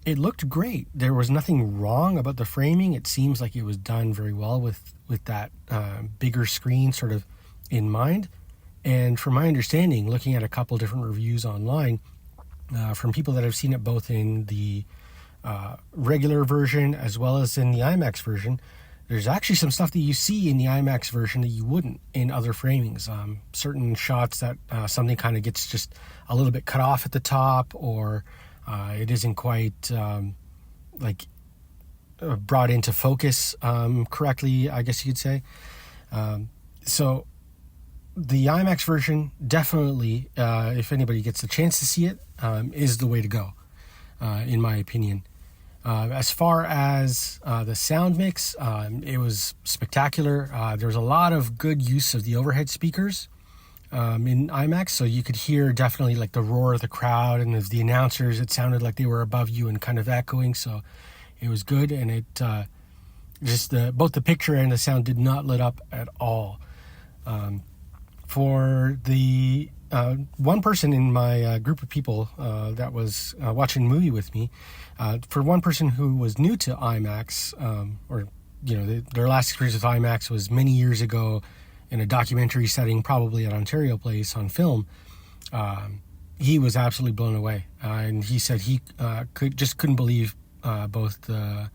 it looked great. There was nothing wrong about the framing. It seems like it was done very well with that bigger screen sort of in mind. And from my understanding, looking at a couple different reviews online, from people that have seen it both in the regular version as well as in the IMAX version, there's actually some stuff that you see in the IMAX version that you wouldn't in other framings. Certain shots that something kind of gets just a little bit cut off at the top, or it isn't quite brought into focus correctly, I guess you could say. So the IMAX version, definitely, if anybody gets the chance to see it, is the way to go, in my opinion. As far as the sound mix, it was spectacular. There was a lot of good use of the overhead speakers in IMAX, so you could hear definitely like the roar of the crowd, and as the announcers, it sounded like they were above you and kind of echoing, so it was good. And it both the picture and the sound did not let up at all. For the one person in my group of people that was watching the movie with me, for one person who was new to IMAX, their last experience with IMAX was many years ago in a documentary setting, probably at Ontario Place on film, he was absolutely blown away. And he said he couldn't believe both the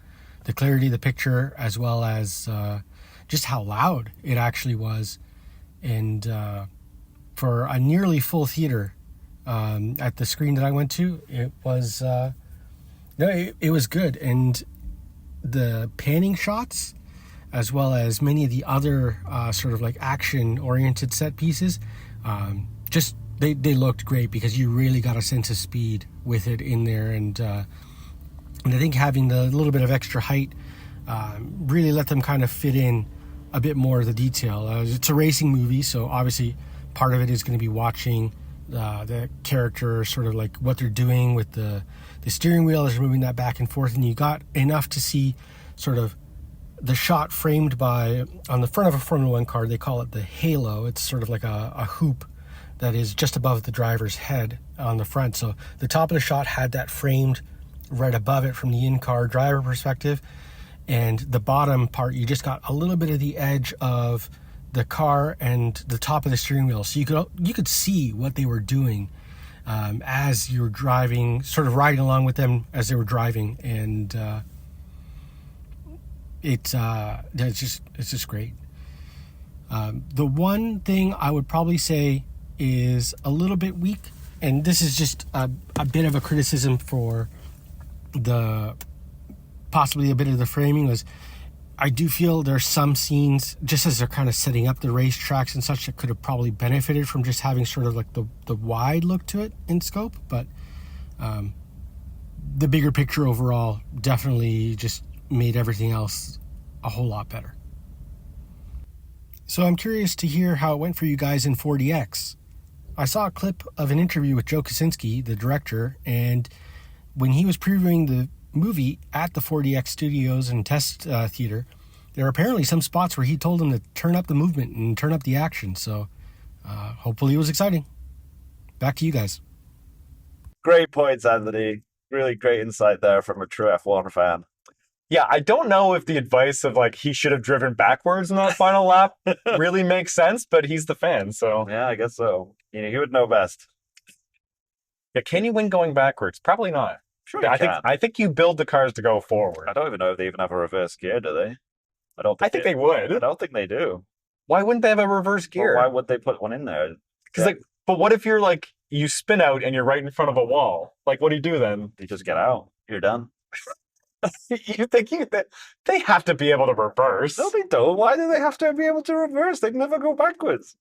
clarity of the picture as well as just how loud it actually was. And for a nearly full theater at the screen that I went to, it was it was good. And the panning shots, as well as many of the other sort of like action-oriented set pieces, they looked great, because you really got a sense of speed with it in there. And I think having the little bit of extra height really let them kind of fit in a bit more of the detail. It's a racing movie, so obviously part of it is going to be watching the character, sort of like what they're doing with the steering wheel as they're moving that back and forth, and you got enough to see sort of the shot framed by, on the front of a Formula One car, they call it the halo. It's sort of like a hoop that is just above the driver's head on the front. So the top of the shot had that framed right above it from the in-car driver perspective. And the bottom part, you just got a little bit of the edge of the car and the top of the steering wheel. So you could see what they were doing as you were driving, sort of riding along with them as they were driving. And it's just great. The one thing I would probably say is a little bit weak, and this is just a bit of a criticism for possibly a bit of the framing, was I do feel there's some scenes, just as they're kind of setting up the racetracks and such, that could have probably benefited from just having sort of like the wide look to it in scope. But the bigger picture overall definitely just made everything else a whole lot better. So I'm curious to hear how it went for you guys in 4DX. I saw a clip of an interview with Joe Kosinski, the director, and when he was previewing the movie at the 4DX studios and test theater, there are apparently some spots where he told them to turn up the movement and turn up the action. So hopefully it was exciting. Back to you guys.
Great points, Anthony. Really great insight there from a true F1 fan.
Yeah, I don't know if the advice of like he should have driven backwards in that final lap really makes sense, but he's the fan, so
yeah, I guess so. He would know best.
Yeah, can you win going backwards? Probably not.
Sure, I
think you build the cars to go forward.
I don't even know if they even have a reverse gear, do they?
I think they would.
I don't think they do.
Why wouldn't they have a reverse gear?
Well, why would they put one in there?
Because but what if you're like you spin out and you're right in front of a wall? Like, what do you do then?
You just get out. You're done.
You think they have to be able to reverse?
No, they don't. Why do they have to be able to reverse? They'd never go backwards.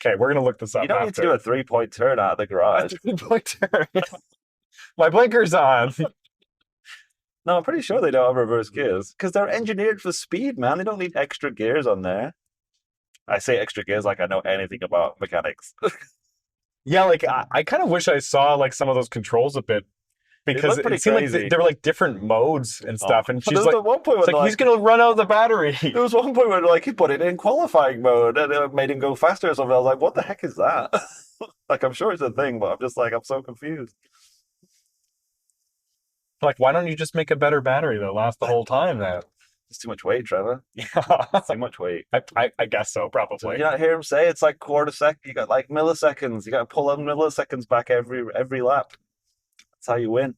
Okay, we're gonna look this up.
You don't need to do a 3-point turn out of the garage.
A 3-point turn. My blinker's on.
No, I'm pretty sure they don't have reverse gears because they're engineered for speed, man. They don't need extra gears on there. I say extra gears like I know anything about mechanics.
Yeah, like I kind of wish I saw like some of those controls a bit, because it seemed like there were like different modes and stuff. And she's like,
one point
like he's gonna run out of the battery.
There was one point where like he put it in qualifying mode and it made him go faster or something. I was like, what the heck is that? Like, I'm sure it's a thing, but I'm just like, I'm so confused.
Like, why don't you just make a better battery that lasts the whole time then?
It's too much weight, Trevor.
Yeah.
It's too much weight.
I guess so, probably.
So you not hear him say it's like quarter second. You got like milliseconds. You got to pull on milliseconds back every lap. That's how you win.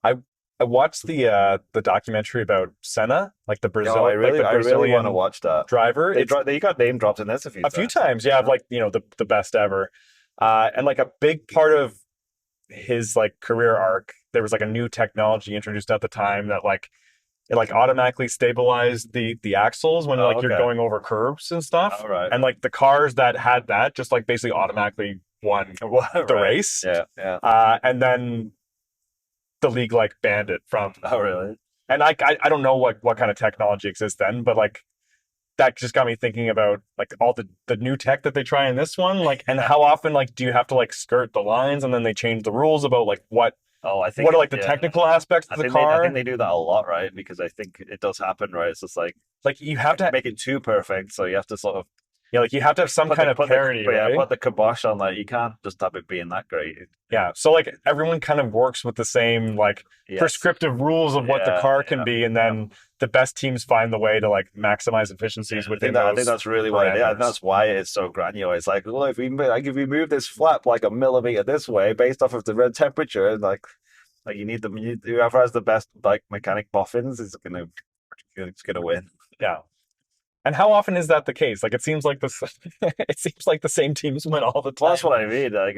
I watched the documentary about Senna, like the Brazil.
Oh, I really want to watch that.
Driver.
They got name dropped in this a few
times. Yeah, like the best ever, and like a big part of his like career arc, there was like a new technology introduced at the time that like it like automatically stabilized the axles when you're going over curbs and stuff.
Oh, right.
And like the cars that had that just like basically automatically won the race.
Yeah.
And then the league like banned it from.
Oh, really?
And I don't know what kind of technology exists then, but like that just got me thinking about like all the new tech that they try in this one, like, and how often like do you have to like skirt the lines and then they change the rules about like what are like the technical aspects of the car.
I think they do that a lot, right? Because I think it does happen, right? It's just like
you have to
make it too perfect, so you have to sort of
like you have to have some kind of parity, right?
Yeah, put the kibosh on that. You can't just have it being that great.
Yeah, so like everyone kind of works with the same like prescriptive rules of what the car can be, and then the best teams find the way to like maximize efficiencies within those.
I think that's really what it is. I think that's why it's so granular. It's like, well, if we move this flap like a millimeter this way based off of the red temperature, and like you need whoever has the best like mechanic boffins is gonna win.
Yeah. And how often is that the case? Like, it seems like the same teams win all the time.
Well, that's what I mean. Like,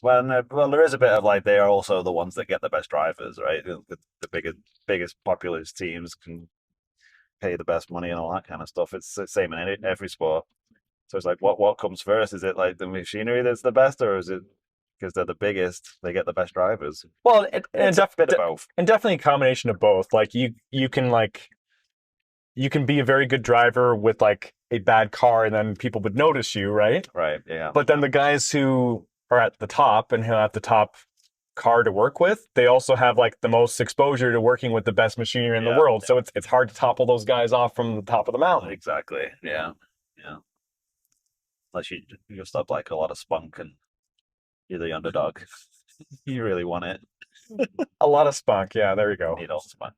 well, there is a bit of like they are also the ones that get the best drivers, right? The biggest populous teams can pay the best money and all that kind of stuff. It's the same in every sport. So it's like, what comes first? Is it like the machinery that's the best, or is it because they're the biggest, they get the best drivers?
Well,
it's a bit of both,
and definitely a combination of both. Like you can be a very good driver with like a bad car and then people would notice you, right?
Right, yeah.
But then the guys who are at the top and who have the top car to work with, they also have like the most exposure to working with the best machinery in the world. So it's hard to topple those guys off from the top of the mountain.
Exactly. Yeah. Unless you just have like a lot of spunk and you're the underdog. You really want it.
A lot of spunk. Yeah, there you go.
Need all spunk.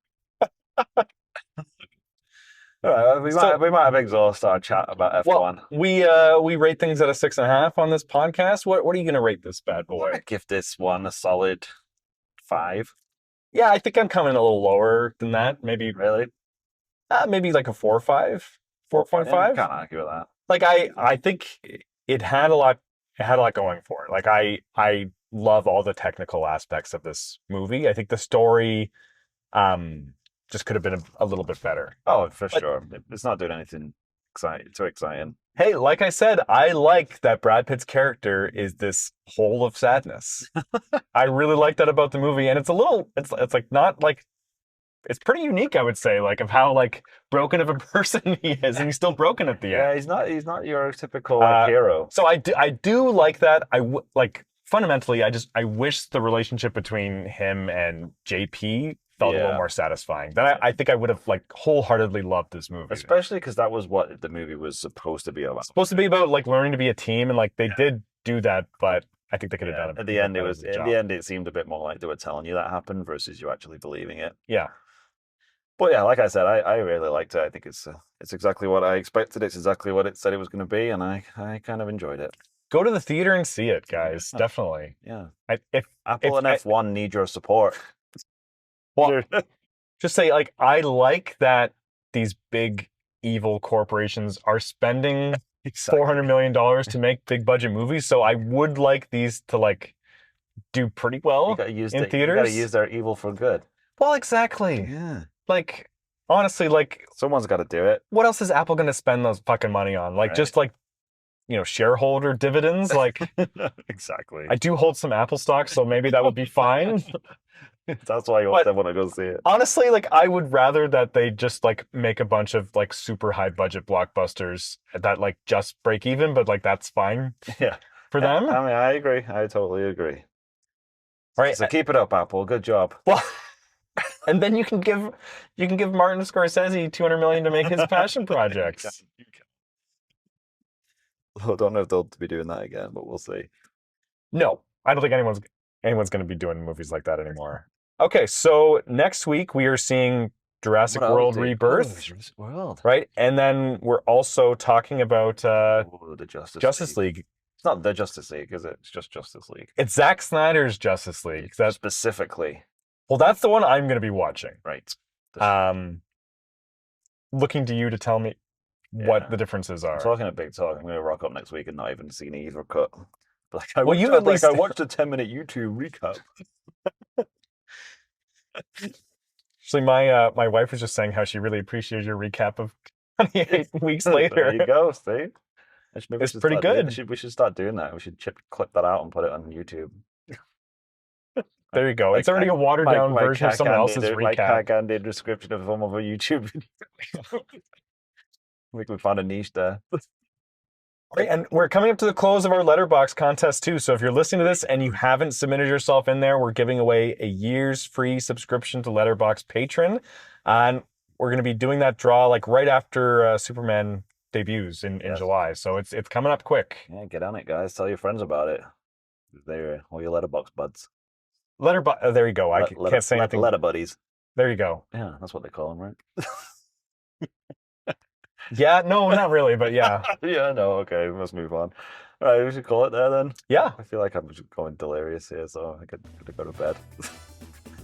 All right, we might have exhausted our chat about F1.
Well, we rate things at a 6.5 on this podcast. What are you going to rate this bad boy?
I'd give this one a solid 5.
Yeah, I think I'm coming a little lower than that. Maybe
really,
maybe like a 4 or 5, 4.5.
Can't argue with that.
Like I think it had a lot. It had a lot going for it. Like I love all the technical aspects of this movie. I think the story, just could have been a little bit better.
Oh, for sure. It's not doing anything too exciting.
Hey, like I said, I like that Brad Pitt's character is this hole of sadness. I really like that about the movie, and it's like not like, it's pretty unique, I would say, like of how like broken of a person he is, and he's still broken at the end.
Yeah, he's not your typical hero.
So I do like that. Like fundamentally, I wish the relationship between him and JP felt a little more satisfying. Then I think I would have like wholeheartedly loved this movie.
Especially because that was what the movie was supposed to be about.
Supposed to be about like learning to be a team, and like they did do that, but I think they could have done it.
At the end, it seemed a bit more like they were telling you that happened versus you actually believing it.
Yeah.
But yeah, like I said, I really liked it. I think it's exactly what I expected. It's exactly what it said it was going to be, and I kind of enjoyed it.
Go to the theater and see it, guys. Definitely.
Yeah.
If
Apple and F1 need your support.
Well, just say, like, I like that these big evil corporations are spending $400 million to make big budget movies. So I would like these to like do pretty well in theaters. You
got to use their evil for good.
Well, exactly.
Yeah.
Like, honestly, like,
someone's got to do it.
What else is Apple going to spend those fucking money on? Like, just like, shareholder dividends. Like,
exactly.
I do hold some Apple stock, so maybe that would be fine.
That's why you want them when I go see it.
Honestly, like, I would rather that they just like make a bunch of like super high budget blockbusters that like just break even, but like that's fine.
Yeah.
For them.
I mean, I agree. I totally agree.
All right.
So keep it up, Apple. Good job.
Well, and then you can give Martin Scorsese $200 million to make his passion projects.
I don't know if they'll be doing that again, but we'll see.
No, I don't think anyone's going to be doing movies like that anymore. Okay, so next week we are seeing Jurassic World Rebirth.
Jurassic World.
Right? And then we're also talking about
the
Justice League.
It's not the Justice League, is it? It's just Justice League.
It's Zack Snyder's Justice League. That's
specifically.
Well, that's the one I'm going to be watching.
Right.
Looking to you to tell me what the differences are.
I'm talking a big talk. I'm going to rock up next week and not even see either cut. Like, I
watched
a 10-minute YouTube recap.
Actually, my wife was just saying how she really appreciated your recap of 28 weeks later.
There you go, Steve.
It's pretty good.
We should start doing that. We should clip that out and put it on YouTube.
There you go. It's already a watered down version of someone else's recap.
My cat-handed description of some of a YouTube video. I think we found a niche there.
Right, and we're coming up to the close of our Letterboxd contest too. So if you're listening to this and you haven't submitted yourself in there, we're giving away a year's free subscription to Letterboxd Patron, and we're going to be doing that draw like right after Superman debuts in July. So it's coming up quick.
Yeah, get on it, guys. Tell your friends about it. They're all your Letterboxd buds.
There you go. I can't say anything.
Letter buddies.
There you go.
Yeah, that's what they call them, right?
Yeah, no, not really, but yeah.
Yeah, no, okay, we must move on. All right, we should call it there then.
Yeah.
I feel like I'm just going delirious here, so I could go to bed.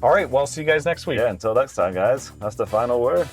All right, well, see you guys next week.
Yeah, until next time, guys. That's the final word.